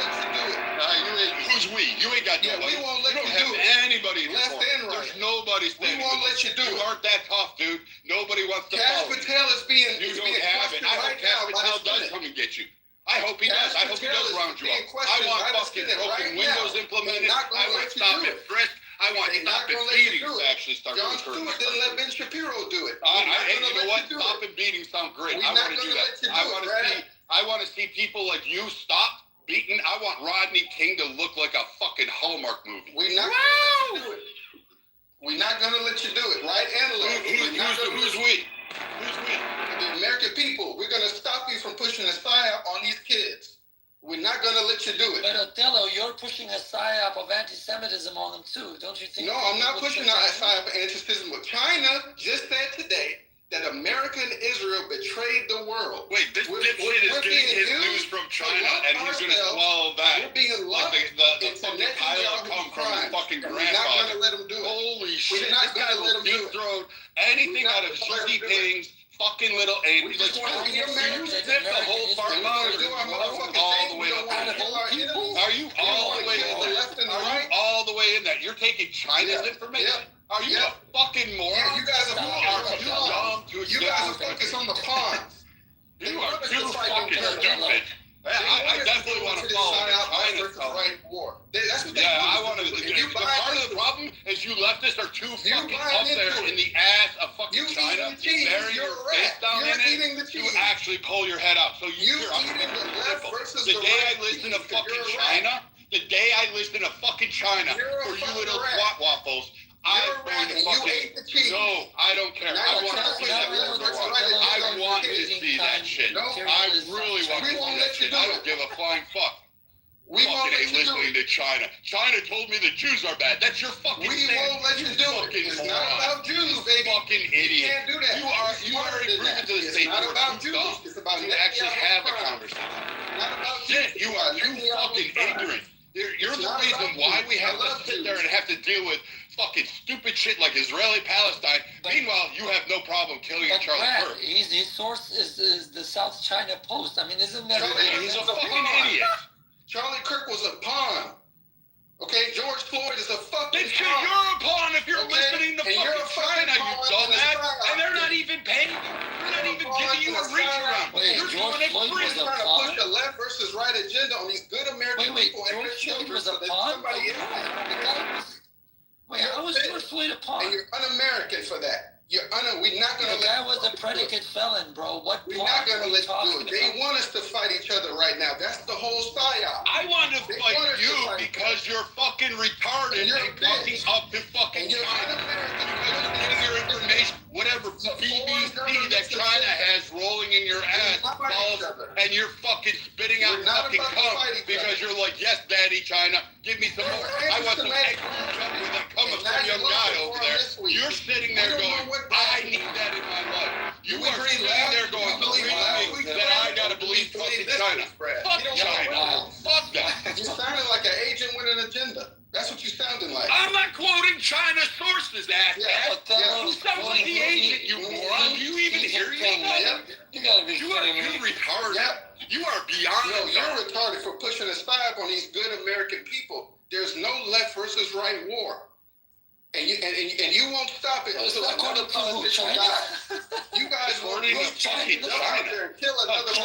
let you do it. Who's we? You ain't got nobody. We won't let you do it. Anybody left and right. There's nobody standing. We won't let you do it. You aren't that tough, dude. Nobody wants to follow you. Patel is being. You don't have it. I hope Cash Patel does come and get you. I hope he does. I hope he does round you up. I want fucking broken windows implemented. I want stop and frisk. I want stop and beatings to actually start. John Stewart didn't let Ben Shapiro do it. You know what? Stop and beatings sound great. I want to do that. I want to see people like you stop beating. I want Rodney King to look like a fucking Hallmark movie. We're not going to let you do it. We're not going to let you do it, right? And who's we? Who's we? The American people. We're going to stop you from pushing a psyop on these kids. We're not going to let you do it. But Othello, you're pushing a psyop of anti-Semitism on them too, don't you think? No, I'm not pushing a psyop of anti-Semitism. China just said today that America and Israel betrayed the world. Wait, this dipshit is getting his news from China, and he's going to swallow that. We're being like the fucking pile of cum from his fucking grandfather. We're not going to let him do it. Holy shit! We're not going to let him do it. Anything out of Xi Jinping's fucking little aid. You sniff the whole farm all the way up. Are you all the way in there? Are you all the way in that? You're taking China's information? Are you a fucking moron? Yeah, you guys are dumb. You guys are focused on the pawns. You are too fucking stupid. I definitely want to follow China's right war. That's what I want to. Part of the problem is you leftists are too fucking up there in the ass of fucking China. You bury your face down in it. You actually pull your head out. So you're the day I lived in a fucking China, the day I lived in a fucking China for you little twat waffles. I'm going to fucking no, I don't care. I want to see that. I want to see that shit. I really want to see that shit. I don't give a flying fuck. We won't let you listening to China. China told me the Jews are bad. That's your fucking We won't let you do it. It's not about Jews, baby. Fucking idiot. You can't do that. You are agreeing to the state. It's not about Jews. It's about to actually have a conversation. Not about shit. You are too fucking ignorant. You're the reason why we have to sit there and have to deal with fucking stupid shit like Israeli-Palestine. Meanwhile, you have no problem killing Charlie Kirk. His source is the South China Post. I mean, isn't that... He's a fucking idiot. Charlie Kirk was a pawn. Okay, George Floyd is a fucking pawn. You're a pawn if you're listening to fucking China, you dumbass. And they're not even paying you. They're not even giving you a reach around. Wait, George Floyd was a trying pawn? to push a left versus right agenda on these good American people. George Floyd was a pawn? Wait, how was George Floyd a pawn? And you're un-American for that. We're not going to let... The guy was a predicate felon, bro. We're not going to let you do it. They want us to fight each other right now. That's the whole psyop. I want to fight you because you're fucking retarded and fucking up to fucking China. You're getting your information, whatever whatever BBC that China has rolling in your ass balls, and you're fucking spitting out fucking cum because you're like, yes, daddy, China, give me some more. I want some egg with that cum of some young guy over there. You're sitting there going, I need that in my life. You are sitting there going, that I gotta believe fucking China. Fuck China. Fuck that. You sounded like an agent with an agenda. That's what you sounded like. I'm not quoting China sources, ass. Othello, Who sounds like the agent, you moron? Do you even hear yourself? You gotta be You are retarded. You are beyond. No, you're retarded for pushing a stab on these good American people. There's no left versus right war. And you won't stop it until another politician dies. You guys want to fucking China. Kill another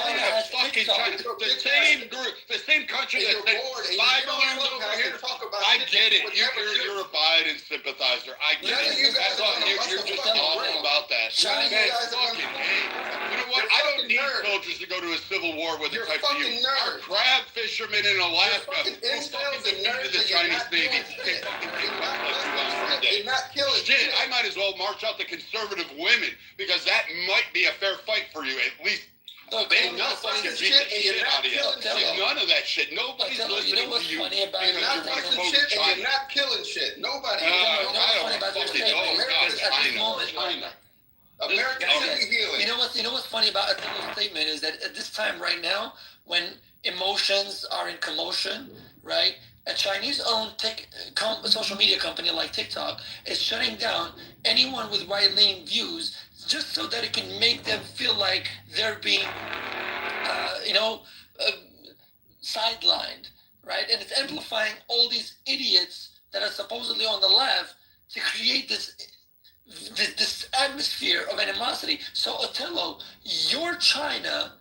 fucking China. The same group, the same country that said 5 years over here. I get it. You're a Biden sympathizer. I get it. That's all. You're just awful about that. Man, fucking hate. You know what? I don't need soldiers to go to a civil war with the types of you. Our crab fishermen in Alaska who fucking defeated the Chinese Navy. They're not killing shit. I might as well march out the conservative women because that might be a fair fight for you. At least they know fucking beat the shit out of you. None of that shit. Nobody's listening to you. You're not pushing shit and you're not killing shit. Nobody. I don't fucking know. China. America should be healing. You know what's funny about Othello's statement is that at this time right now, when emotions are in commotion, right? A Chinese-owned social media company like TikTok is shutting down anyone with right-leaning views just so that it can make them feel like they're being, sidelined, right? And it's amplifying all these idiots that are supposedly on the left to create this atmosphere of animosity. So Othello, your China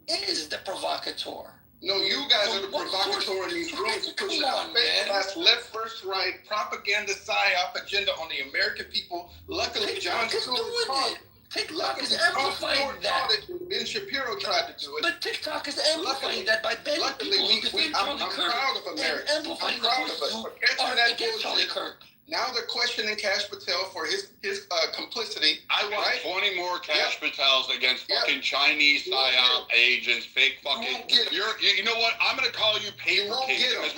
is the provocateur. No, you guys are the provocateur in these rooms pushing a fake-ass left versus right propaganda psyop agenda on the American people. Luckily, John Stewart taught it. TikTok is amplifying that. Ben Shapiro tried to do it. But TikTok is amplifying that by banning people who defend Charlie Kirk and amplifying the voices who are against Charlie Kirk. Now they're questioning Kash Patel for his complicity. I want 20 more Kash Patels against fucking Chinese psyop agents, fake fucking. You know what? I'm gonna call you Paper King. I'm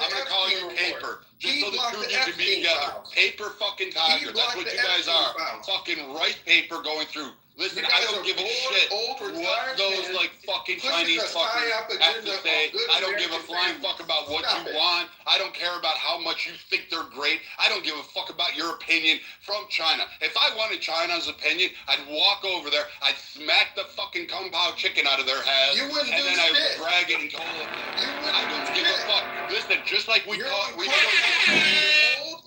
gonna call you Paper. Just so the two of you can be together. Paper fucking Tiger. That's what you guys are. Fucking rice paper going through. Listen, I don't give a shit what those like fucking Chinese fuckers have to say. I don't give a flying fuck about what you want. I don't care about how much you think they're great. I don't give a fuck about your opinion from China. If I wanted China's opinion, I'd walk over there, I'd smack the fucking kung pao chicken out of their heads, and then I would drag it and told them. I don't give a fuck. Listen, just like we thought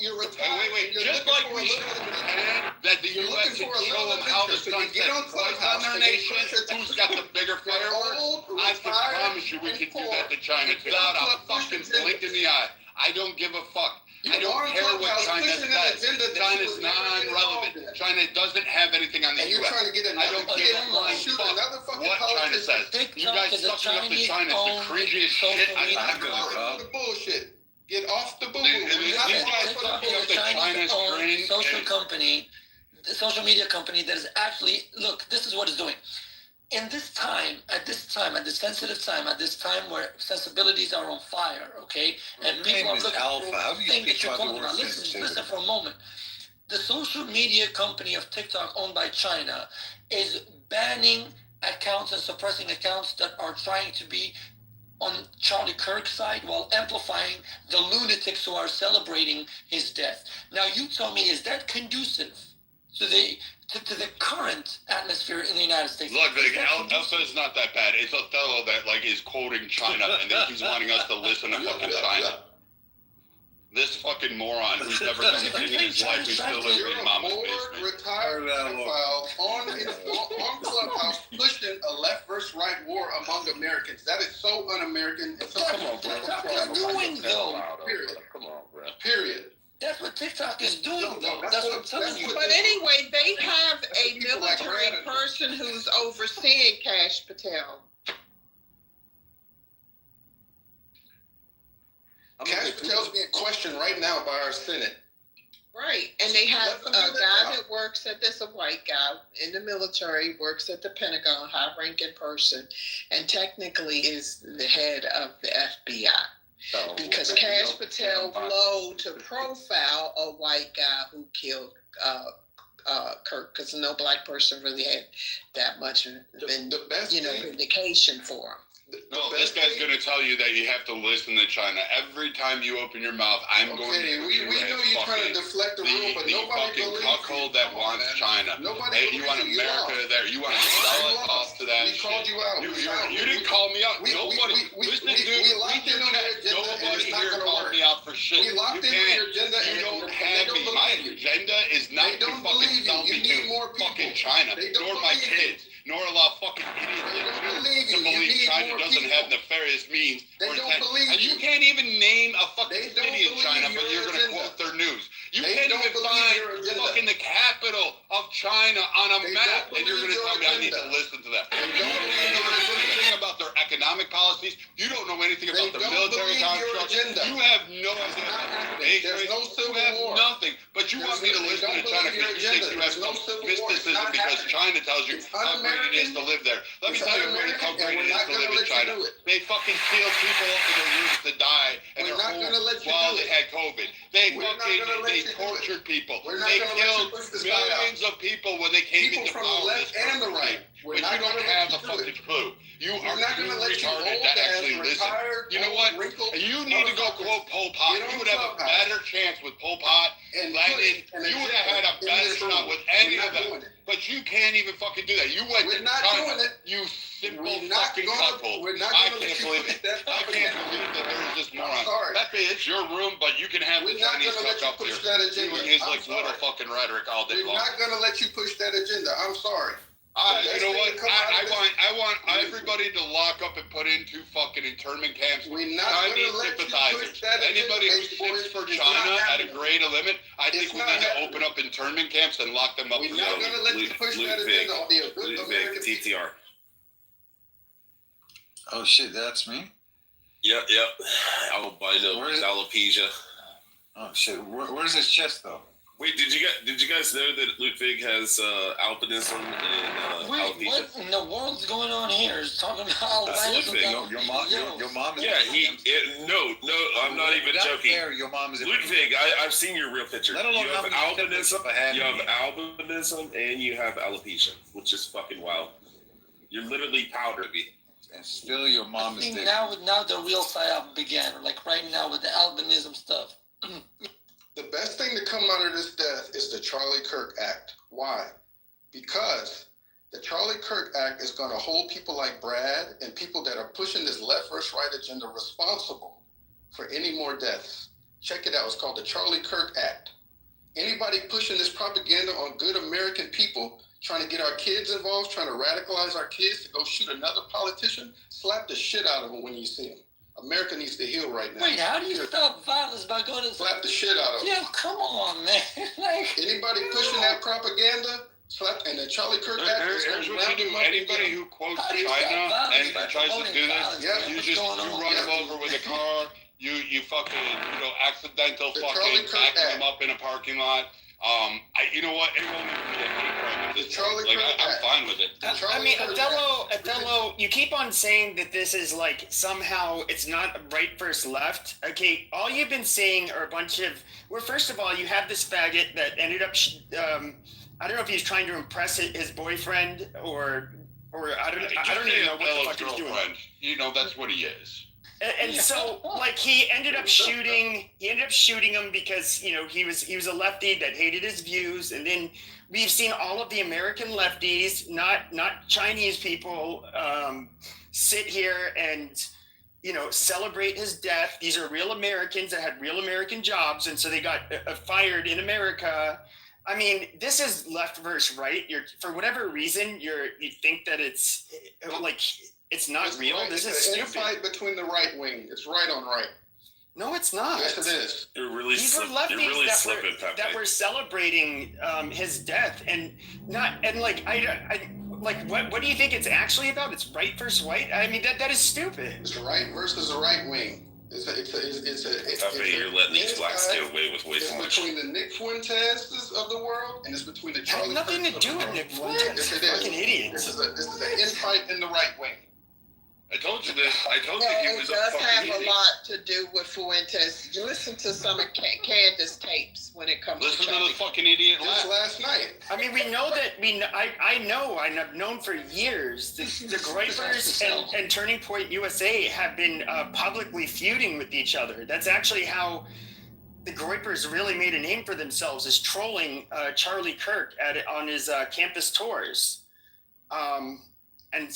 you're retired. Wait. Just like we should pretend that the U.S. can show them how the sun sets right on their nation, who's got the bigger fireworks, I can promise you we can do that to China without a fucking blink in the eye. I don't give a fuck. I don't care what China says. China's non-relevant. China doesn't have anything on the U.S. I don't give a flying fuck what China says. You guys sucking up to China is the cringiest shit I'm not going to bullshit. Get off the boo-boo. The social media company that is actually, look, this is what it's doing. At this sensitive time, at this time where sensibilities are on fire, okay? And people are looking for things that you're talking about. Listen for a moment. The social media company of TikTok owned by China is banning accounts and suppressing accounts that are trying to be on Charlie Kirk's side while amplifying the lunatics who are celebrating his death. Now you tell me, is that conducive to the current atmosphere in the United States? Look, Elsa is not that bad. It's Othello that is quoting China and then he's wanting us to listen to fucking China. This fucking moron who's never done anything in his life who's still living in mama's basement. Retired pedophile on Clubhouse pushing a left versus right war among Americans. That is so un-American. And so TikTok is doing though. Period. Come on, bro. Period. That's what TikTok is doing though. That's what I'm telling you. But anyway, they have a military person who's overseeing Kash Patel. Kash Patel's being questioned right now by our Senate. Right, and they have Let them a do their guy job. that works at this, a white guy in the military, works at the Pentagon, high-ranking person, and technically is the head of the FBI. So, Because Cash Patel blowed to profile a white guy who killed Kirk, because no black person really had that much vindication for him. No, this guy's going to tell you that you have to listen to China. Every time you open your mouth, I'm going to we know you're trying to deflect the room, but nobody fucking believes cuckold that wants China. Nobody Hey, you want believes you. America there. You want to sell it off to that We called shit. you out. You didn't call me out. Nobody. Listen, dude. We locked in on your agenda, and Nobody it's not here going to called work. me out for shit. We locked in You on can't. your agenda, You and don't they have don't me. believe My you. agenda is not They to don't fucking believe sell you. me You need to more people. fucking China, They don't nor my believe you. kids, nor allow fucking idiots They don't believe to you. You believe need China more doesn't people. have nefarious means. They or don't intent. believe And you you. can't even name a fucking They don't city in China, believe but your you're going to agenda. quote their news. You They can't don't even believe find your agenda. fucking the capital of China on a They map, don't and you're going to believe tell me I need your to listen to that. They You don't don't believe your know agenda. anything about their economic policies. You don't know anything They about their don't military believe your construct. agenda. You have no It's idea not about their happening. base There's rate. no You civil have war. nothing. But you want me to They listen don't to China believe your because you think agenda. you have There's no some civil war. It's mysticism not because happening. China tells you It's how great it is to un-American. live there. Let me It's tell you un-American, how and great we're it is not to gonna live in let you China. do it. They fucking sealed people up in their rooms to die and We're their not gonna let you while do they it. had COVID. They We're not fucking gonna let they you do it. tortured people. We're not They gonna let you killed push this guy out. millions of people when they came People into from the power. left this and the fucking right. thing. We're But not you don't gonna have let a you do fucking it. clue. You We're are not too gonna let you retarded to old ass, actually listen. retired, You know old, what? wrinkled You need to go motherfuckers quote Pol Pot. get on You would have a Clubhouse better chance with Pol Pot, and Lenin. push an You would have had a agenda in better this shot room. with any We're of not them. doing it. But you can't even fucking do that. You went We're to not China. doing it. You simple We're not fucking gonna. cuckold. We're not I gonna let can't you believe push it. that I can't propaganda. believe that there's this moron. I'm sorry. Pepe, it's your room, but you can have We're the not Chinese gonna let cuck you up push here. that You agenda. and his I'm like little sorry. fucking rhetoric all day We're long. not gonna let you push that agenda. I'm sorry. You know what? I I want everybody to lock up and put into fucking internment camps. We're not Chinese gonna let you sympathizers. push that Anybody who agenda, boys. sits for It's China not at a happening. great limit, I think It's we not need to happening. open up internment camps and lock them up. We're for not life. gonna let you push that agenda on the good Luke American Vic, people. TTR. Oh shit, that's me. Yep. Albino, Where is- alopecia. Oh shit, where's his chest though? Wait, did you guys know that Ludwig has albinism and Wait, alopecia? what in the world's going on here? Is talking about albinism? Ludwig. Your mom is. Yeah, no, I'm not even Without joking. hair, your mom is. Ludwig, I've seen your real picture. Let alone You have how many albinism, I had you have me. albinism, and you have alopecia, which is fucking wild. You're literally powdery. And still, your mom I is think there. now the real psyop began, like right now with the albinism stuff. The best thing to come out of this death is the Charlie Kirk Act. Why? Because the Charlie Kirk Act is going to hold people like Brad and people that are pushing this left versus right agenda responsible for any more deaths. Check it out. It's called the Charlie Kirk Act. Anybody pushing this propaganda on good American people, trying to get our kids involved, trying to radicalize our kids to go shoot another politician, slap the shit out of them when you see them. America needs to heal right now. Wait, how do you stop violence by going to Slap the shit out of them. Yeah, come on, man. Like, Anybody pushing that propaganda, slap, and the Charlie Kirk Act is Here's going what to you do. Anybody who quotes How do you China stop violence and by tries to promoting do this, violence? Yeah. you What's just going on? run them over with a car. You fucking accidental The fucking Charlie Kirk backing Act. them up in a parking lot. You know what? It won't even be a hate crime at this The Charlie point. Like Kirk I'm Act. fine with it. I mean, Othello, you keep on saying that this is like somehow it's not right versus left. Okay, all you've been saying are a bunch of. Well, first of all, you have this faggot that ended up. I don't know if he's trying to impress his boyfriend or I don't even know what the fuck he's doing. Girlfriend. You know that's what he is. And so, like, he ended up shooting him because he was a lefty that hated his views, and then we've seen all of the American lefties, not Chinese people, sit here and celebrate his death. These are real Americans that had real American jobs, and so they got fired in America. I mean, this is left versus right. For whatever reason, you think that it's like. It's not real. Right. This is It's stupid. a fight between the right wing. It's right on right. No, it's not. Yes, it is. You're really These were you're really lefties slipping, Pepe. that were celebrating his death, and what do you think it's actually about? It's right versus white. I mean, that is stupid. It's right versus the right wing. You're letting these blacks get away with way too much. Between the Nick Fuentes of the world, and it's between the Charlie. Nothing to do with Nick Fuentes. Yes, it is. Fucking idiots. This is an infight in the right wing. I told you this. I told you he It was a does fucking have idiot. a lot to do with Fuentes. You listen to some of Candace tapes when it comes Listen to to the fucking idiot Just laugh. last night. I mean, we know that I know, and I've known for years that the Groypers and Turning Point USA have been publicly feuding with each other. That's actually how the Groypers really made a name for themselves, is trolling Charlie Kirk on his campus tours. And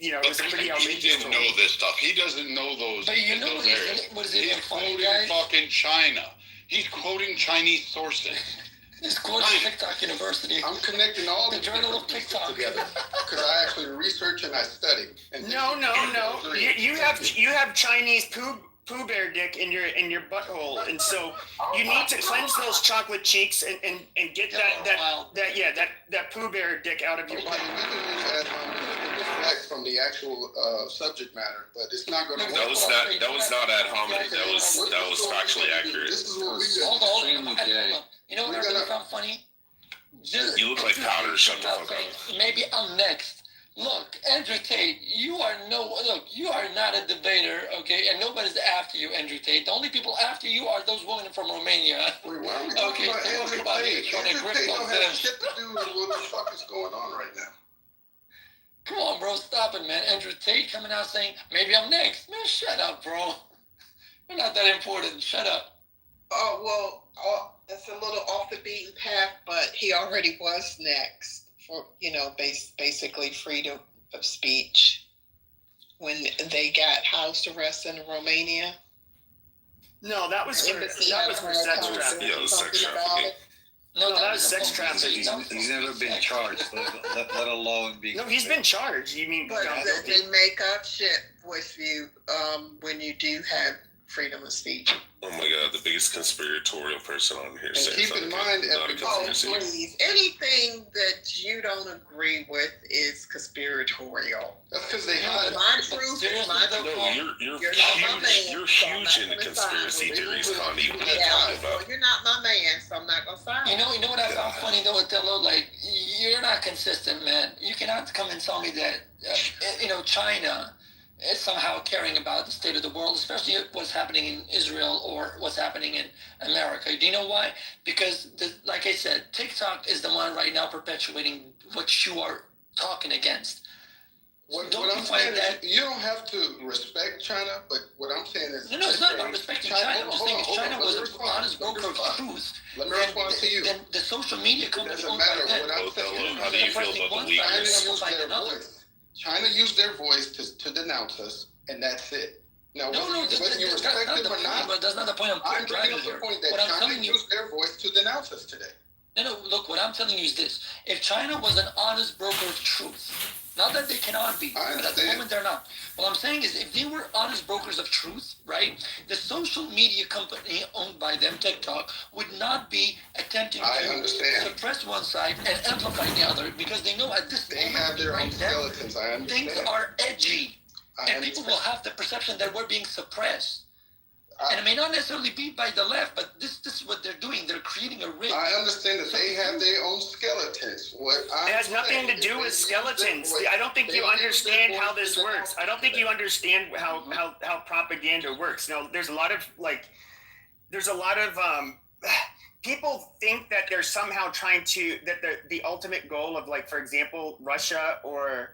you know, it was a pretty He outrageous didn't troll. know this stuff. He doesn't know those. But you know those what is areas. it- what is He's even funny, quoting guys? fucking China. He's quoting Chinese sources. This quoting TikTok University. I'm connecting all The Journal of pieces TikTok. together because I actually research and I study. And No. You have Chinese Pooh Bear dick in your butthole, and so you need to cleanse those chocolate cheeks and get that Pooh Bear dick out of your Okay, butt. we can move as deflect from the actual subject matter, but it's not going to work. That was not ad hominem. That was factually accurate. This is what we do. Hold on. Extremely gay. You know what I really found funny? You look like powder. Shut the fuck up. Okay, maybe I'm next. Look, Andrew Tate, you are not a debater, okay? And nobody's after you, Andrew Tate. The only people after you are those women from Romania. Wait, why are we talking about Andrew Tate? Andrew Tate don't have shit to do with what the fuck is going on right now. Come on, bro, stop it, man. Andrew Tate coming out saying, maybe I'm next. Man, shut up, bro. You're not that important. Shut up. Oh, well, it's a little off the beaten path, but he already was next for, basically freedom of speech when they got house arrest in Romania. No, that was for sex trafficking. Yeah, it was sex trafficking. No, that was sex trafficking. He's never been charged, let alone be. No, he's been charged. You mean? But they make up shit with you when you do have freedom of speech. Oh my god, the biggest conspiratorial person on here. And keep in mind, not a conspiracy. Please, anything that you don't agree with is conspiratorial. That's because they have my truth is my truth. No, you're huge into conspiracy theories, Connie. What are you talking Well, about? you're not my man, so I'm not gonna sign. You know what I found funny though, Othello? Like, you're not consistent, man. You cannot come and tell me that, China is somehow caring about the state of the world, especially what's happening in Israel or what's happening in America. Do you know why? Because, like I said, TikTok is the one right now perpetuating what you are talking against. What I'm saying is, you don't have to respect China, but what I'm saying is... No, it's not about respecting China. I'm just saying if China was an honest broker of truth, let me respond to you. Then the social media It companies doesn't owned by matter them. what I'm saying. How do you feel about the leakers? China used their voice to denounce us, and that's it. Now, whether you respect them or not, but that's not the point I'm bringing driving up the here. point that What I'm China telling you, used their voice to denounce us today. No, look, what I'm telling you is this. If China was an honest broker of truth, not that they cannot be, but at the moment they're not. What I'm saying is if they were honest brokers of truth, right, the social media company owned by them, TikTok, would not be attempting to suppress one side and amplify the other because they know at this They moment have their own skeletons, I understand. things are edgy. And people will have the perception that we're being suppressed. And it may not necessarily be by the left, but this is what they're doing. They're creating a rig. I understand that they have their own skeletons. It has nothing to do with skeletons. I don't think you understand how this works. I don't think you understand how propaganda works. Now, there's a lot of people think that they're somehow trying to, that the ultimate goal of, like, for example, Russia or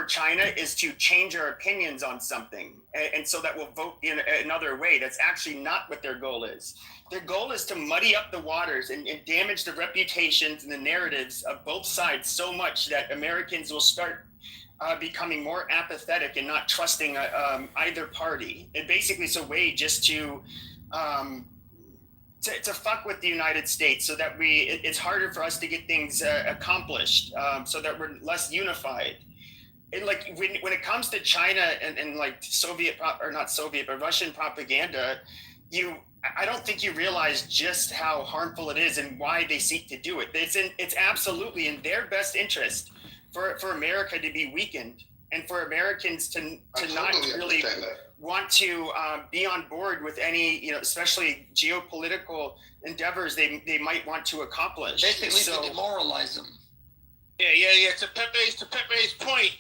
China is to change our opinions on something. And so that we'll vote in another way. That's actually not what their goal is. Their goal is to muddy up the waters and damage the reputations and the narratives of both sides so much that Americans will start becoming more apathetic and not trusting either party. And basically it's a way just to fuck with the United States so that it's harder for us to get things accomplished, so that we're less unified. And like when it comes to China and like Russian propaganda, I don't think you realize just how harmful it is and why they seek to do it. It's absolutely in their best interest for America to be weakened and for Americans to not totally really understand that. want to be on board with any, especially geopolitical endeavors they might want to accomplish. Basically, to demoralize them. Yeah. To Pepe's point,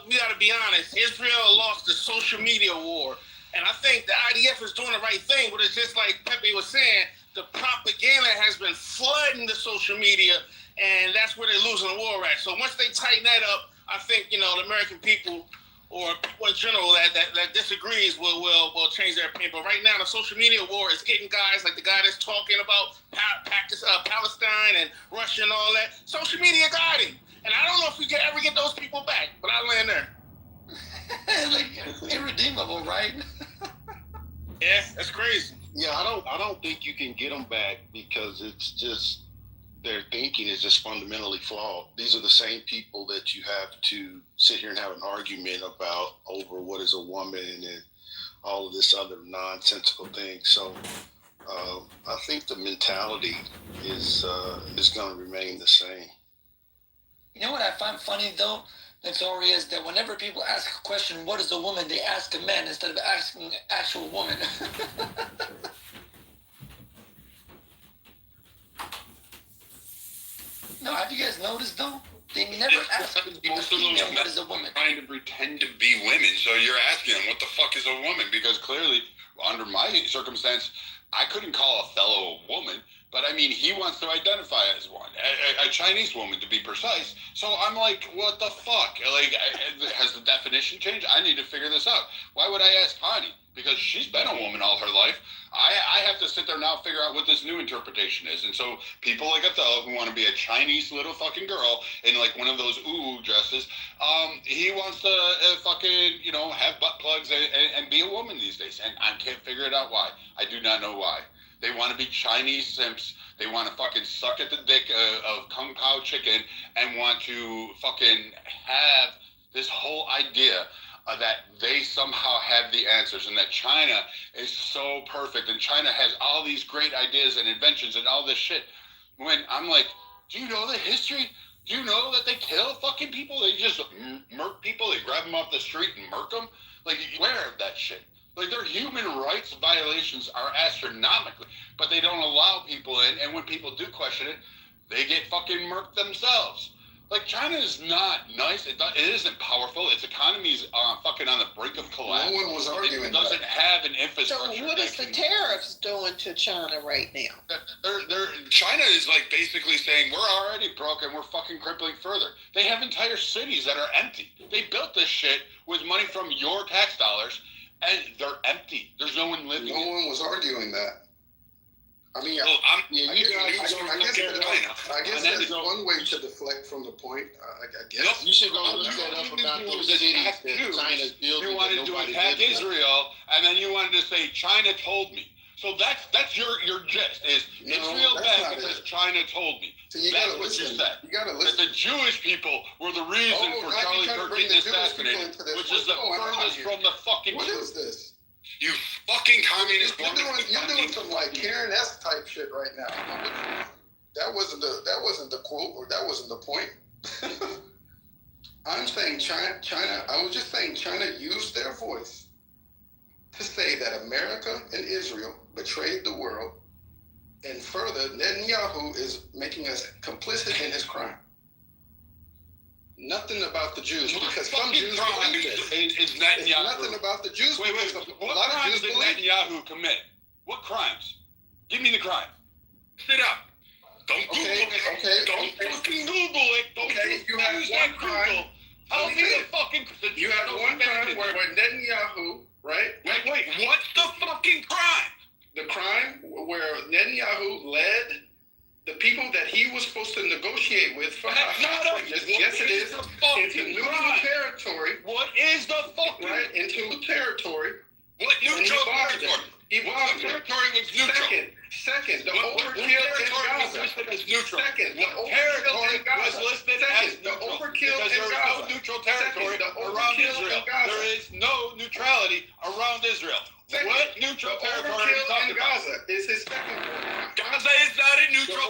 we got to be honest. Israel lost the social media war, and I think the IDF is doing the right thing. But it's just like Pepe was saying, the propaganda has been flooding the social media, and that's where they're losing the war at. So once they tighten that up, I think the American people or people in general that disagrees will change their opinion. But right now, the social media war is getting guys like the guy that's talking about Palestine and Russia and all that. Social media got him. And I don't know if we can ever get those people back, but I'll land there. Like, irredeemable, right? Yeah, that's crazy. Yeah, I don't think you can get them back because it's just their thinking is just fundamentally flawed. These are the same people that you have to sit here and have an argument about over what is a woman and all of this other nonsensical thing. So I think the mentality is going to remain the same. You know what I find funny though, Victoria, is that whenever people ask a question, what is a woman, they ask a man instead of asking an actual woman. No, have you guys noticed though? They never ask most of those what is a woman. Trying to pretend to be women, so you're asking them what the fuck is a woman? Because clearly, under my circumstance, I couldn't call a fellow a woman, but I mean, he wants to identify as one, a Chinese woman to be precise. So I'm like, what the fuck? Like, has the definition changed? I need to figure this out. Why would I ask Hani? Because she's been a woman all her life. I have to sit there now and figure out what this new interpretation is. And so people like Othello who want to be a Chinese little fucking girl in like one of those dresses, he wants to fucking, have butt plugs and be a woman these days. And I can't figure it out why. I do not know why. They want to be Chinese simps. They want to fucking suck at the dick of Kung Pao chicken and want to fucking have this whole idea that they somehow have the answers and that China is so perfect and China has all these great ideas and inventions and all this shit. When I'm like, do you know the history? Do you know that they kill fucking people? They just murk people. They grab them off the street and murk them. Like, you're aware of that shit. Like, their human rights violations are astronomical, but they don't allow people in. And when people do question it, they get fucking murked themselves. Like, China is not nice. It isn't powerful. Its economy is fucking on the brink of collapse. No one was arguing It doesn't have an infrastructure. So what is the tariffs doing to China right now? China is like basically saying, we're already broke and we're fucking crippling further. They have entire cities that are empty. They built this shit with money from your tax dollars, and they're empty. There's no one living. No one was arguing that. I mean, I guess that's one way to deflect from the point. I guess Yep, you should go look that up about those cities that China's building. You wanted to attack Israel, and then you wanted to say China told me. So that's your gist is Israel bad because China told me. So that's what you said. You gotta listen. That the Jewish people were the reason for Charlie Kirk getting assassinated, which is the furthest from the fucking truth. What is this? You fucking communist. You're doing some like Karen-esque type shit right now. That wasn't the quote, or that wasn't the point. I'm saying China. I was just saying China used their voice to say that America and Israel betrayed the world, and further, Netanyahu is making us complicit in his crime. Nothing about the Jews, because some Jews believe this. Is Netanyahu. It's nothing about the Jews. Wait. A What lot of crimes Jews did believe. Netanyahu commit? What crimes? Give me the crime. Sit up. Don't Google it. Don't fucking Google it. Don't you have use one that crime. Google. Tell me the fucking. You have one crime where Netanyahu, right? Wait. What's the fucking crime? The crime where Netanyahu led the people that he was supposed to negotiate with for hostages. Yes, it is. Into new territory. What is the fucking right? Into new territory. What neutral territory? He bombed territory was neutral. Second, the overkill in Gaza. As neutral. Second, the territory overkill in Gaza. was listed Second, as the neutral. overkill Because in there is Gaza. no neutral territory Second, the around overkill Israel. in Gaza. There is no neutrality around Israel. Second, What neutral the territory are you overkill talking in about? Gaza is his second point. Gaza is not a neutral.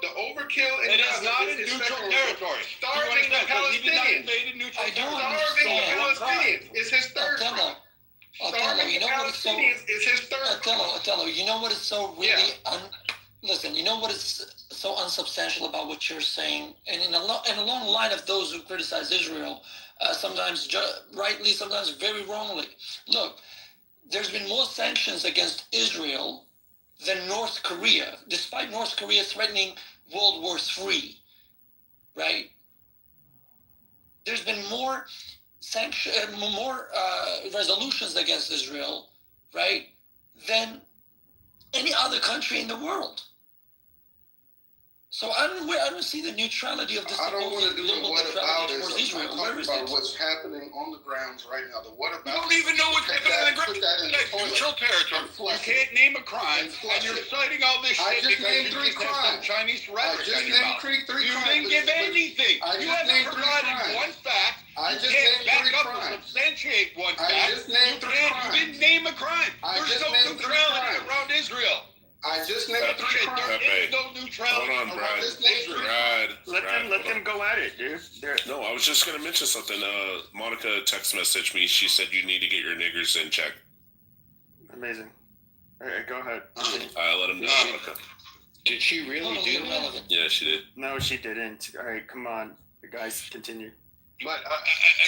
The overkill in It is Gaza not a is his neutral second territory. point. Starving the He did not Palestinians. invade a neutral I don't Starving the understand. Palestinians is his third point. Othello, you know what is so Palestinians is his third point. Othello, you know what is so really listen, you know what is so unsubstantial about what you're saying, and along the line of those who criticize Israel, sometimes rightly, sometimes very wrongly. Look, there's been more sanctions against Israel than North Korea, despite North Korea threatening World War III, right? There's been more resolutions against Israel, right, than any other country in the world. So I don't see the neutrality of this. I don't want to do the what about it. towards Israel. I'm Where talking is about it? what's happening on the grounds right now. The what about? You don't even know what's happening on the ground. Put that in the That's toilet. neutral territory. You flush can't name a crime, And flush and you're it. citing all this I shit just because named you three just have some crimes. Chinese I rhetoric just on your named mouth. three You crimes. didn't give anything. I You just haven't named three provided crimes. one fact. I You just can't named back three up or crimes. substantiate one I fact. just named three You crimes. didn't name a crime. I There's just no named three neutrality crimes. around Israel. I just named three crimes. There is no neutrality Hold on, around Brad. Israel. Let them go at it, dude. No, I was just gonna mention something. Monica text messaged me. She said you need to get your niggers in check. Amazing. All right, go ahead. I let him know, Monica. Did she really do that? Yeah, she did. No, she didn't. All right, come on, guys, continue. But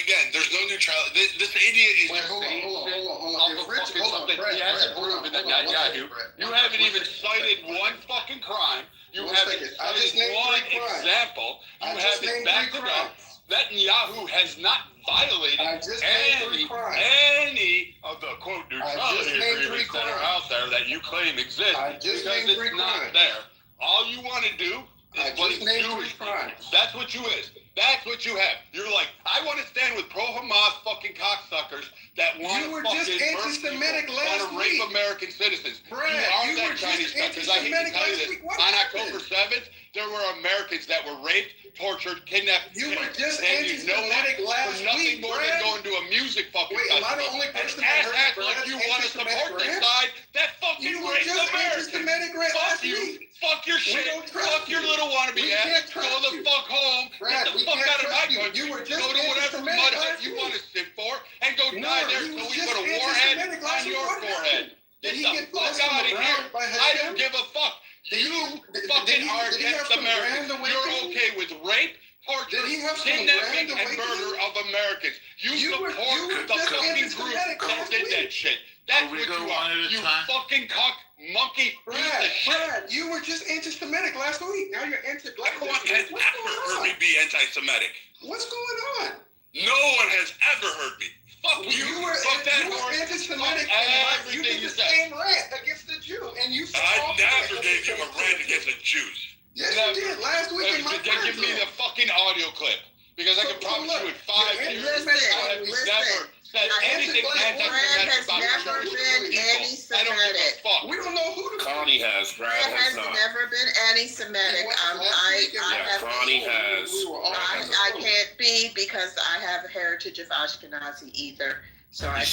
again, there's no neutrality. This idiot is Wait, just hold on, saying hold on, shit hold on. off If of Rich, fucking hold on, something Brad, he hasn't hold on, proven that hold on, one Netanyahu. second, Brad. You One haven't second, even one cited second. one fucking crime. You One haven't second. I just cited named one three crimes. example. You I just haven't named backed three it up. crimes. Netanyahu has not violated I just named three crimes. any of the quote neutrality named three agreements that are crimes. out there that you claim exist. I just because named it's three not crimes. there. All you want to do I is play just named Jewish three crimes. people. That's what you is. That's what you have. You're like, I want to stand with pro-Hamas fucking cocksuckers that want You to were fucking just anti-Semitic want last to rape week. American citizens. Brad, you you are were that just Chinese stuff, because I hate to anti-Semitic tell you last this. week. What On happened? October 7th, there were Americans that were raped, tortured, kidnapped. You were killed. just And you know what? anti-Semitic last For nothing week, more Brad. than going to a music fucking Wait, am I the festival. only And person that heard ass Brad's like you want to anti-Semitic support the rant? side that fucking You were rapes just Americans. anti-Semitic rant Fuck last you. week. Fuck your We shit. don't trust Fuck your you. little wannabe We ass. can't Go trust the you. fuck home. Brad, Get the we fuck can't out of my trust you. country. You were just Go to whatever anti-Semitic mud hut last you week. want to sit for and go No, die there he so was we just put a warhead anti-Semitic last on week. your What forehead. happened? Get Did he the get fuck blessed on out the of ground here. by I Hashem? don't give a fuck. Did You he- fucking did he- are did he have against some Americans. grand You're awakening? okay with rape, torture, Did he have some kidnapping, grand and murder awakening? of Americans. You were support the just fucking group anti-Semitic that last did week. that shit. That's Are we what going you one are. at a You time? fucking cock monkey piece of shit. Brad, you were just anti-Semitic last week. Now you're anti-black. No one has What's ever going heard on? me be anti-Semitic. What's going on? No one has ever heard me. Fuck you. You were Fuck that you were horse. anti-Semitic. Fuck and you everything did you the said. same rant against the Jew, and you. I never gave him a rant against the Jews. Yes, Never. you did last week in my Give friends me room. the fucking audio clip. Because I So, can promise look, you in 5 you're years, Listen, I have listen. never said anything Anti-black Brad anti-Semitic has about never Jewish been people. I don't give a anti-Semitic. fuck. We don't know who the Connie has. Brad Brad has has not. never been anti-Semitic. He was I last week, Yeah, have. Connie has. We were all I can't be because I have a heritage of Ashkenazi either. So I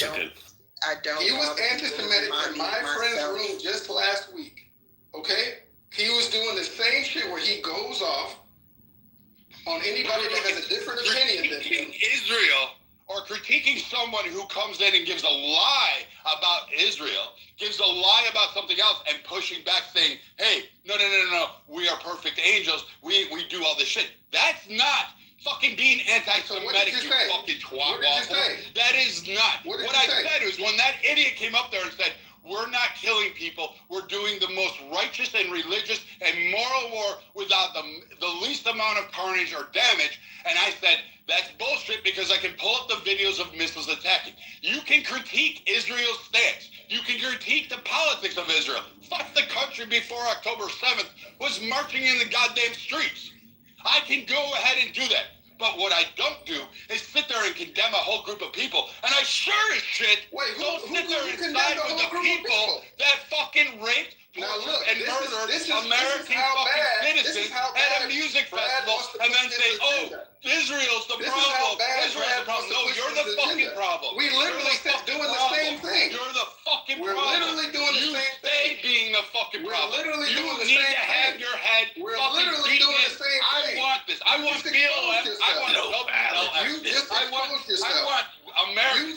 don't. He was want to anti-Semitic in my friend's myself. room just last week. Okay? He was doing the same shit where he goes off on anybody that has a different opinion than him. Critiquing Israel or critiquing someone who comes in and gives a lie about Israel, gives a lie about something else, and pushing back saying, hey, no, we are perfect angels. We do all this shit. That's not fucking being anti-Semitic, So you say? fucking twat. What did you say? That is not. What did What you I say? said was when that idiot came up there and said, we're not killing people. We're doing the most righteous and religious and moral war without the least amount of carnage or damage. And I said, that's bullshit because I can pull up the videos of missiles attacking. You can critique Israel's stance. You can critique the politics of Israel. Fuck the country before October 7th was marching in the goddamn streets. I can go ahead and do that. But what I don't do is sit there and condemn a whole group of people. And I sure as shit don't sit there and side with the people that fucking raped Now look, and murdered American fucking citizens at a music festival and then say, oh, Israel's the problem. Israel's the problem. No, you're the fucking problem. We literally doing the same thing. You're the fucking We're problem. literally doing the same thing. You stay being the fucking problem. We're literally doing the You same need to have thing. your head We're fucking literally doing the same I thing. want this. I want BLM. I want You just exposed yourself. I want American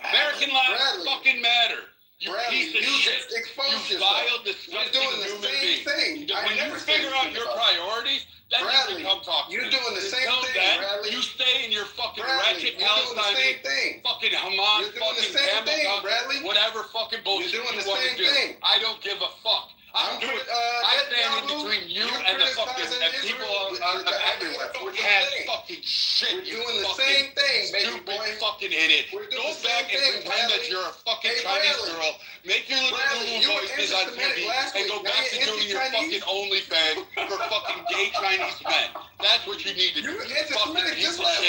American lives fucking matter. You Bradley, piece of you shit. just exposed You yourself. vile, disgusting You're doing the human same being. thing. When you figure out your priorities, then Bradley, you can come talk to you're me. doing the same Until thing, then, Bradley. you stay in your fucking Bradley, ratchet you're doing the same Palestine, thing. fucking Hamas, You're doing the fucking same thing, Hamilton, Bradley. whatever fucking bullshit You're doing you the want to same do. thing. I don't give a fuck. I stand in between you and the fucking people everywhere. Has fucking shit. We're doing the same thing, baby Stupid boy. fucking idiot. We're Go doing the back same and thing, pretend that Bradley. you're a fucking Hey, Chinese Bradley. girl. Make your little Bradley, you were voices on anti-Semitic TV last and week. go Now back to you're doing your anti-Chinese? fucking OnlyFans for fucking gay Chinese men. That's what you need to do. You were You fucking anti-Semitic piece just of last shit.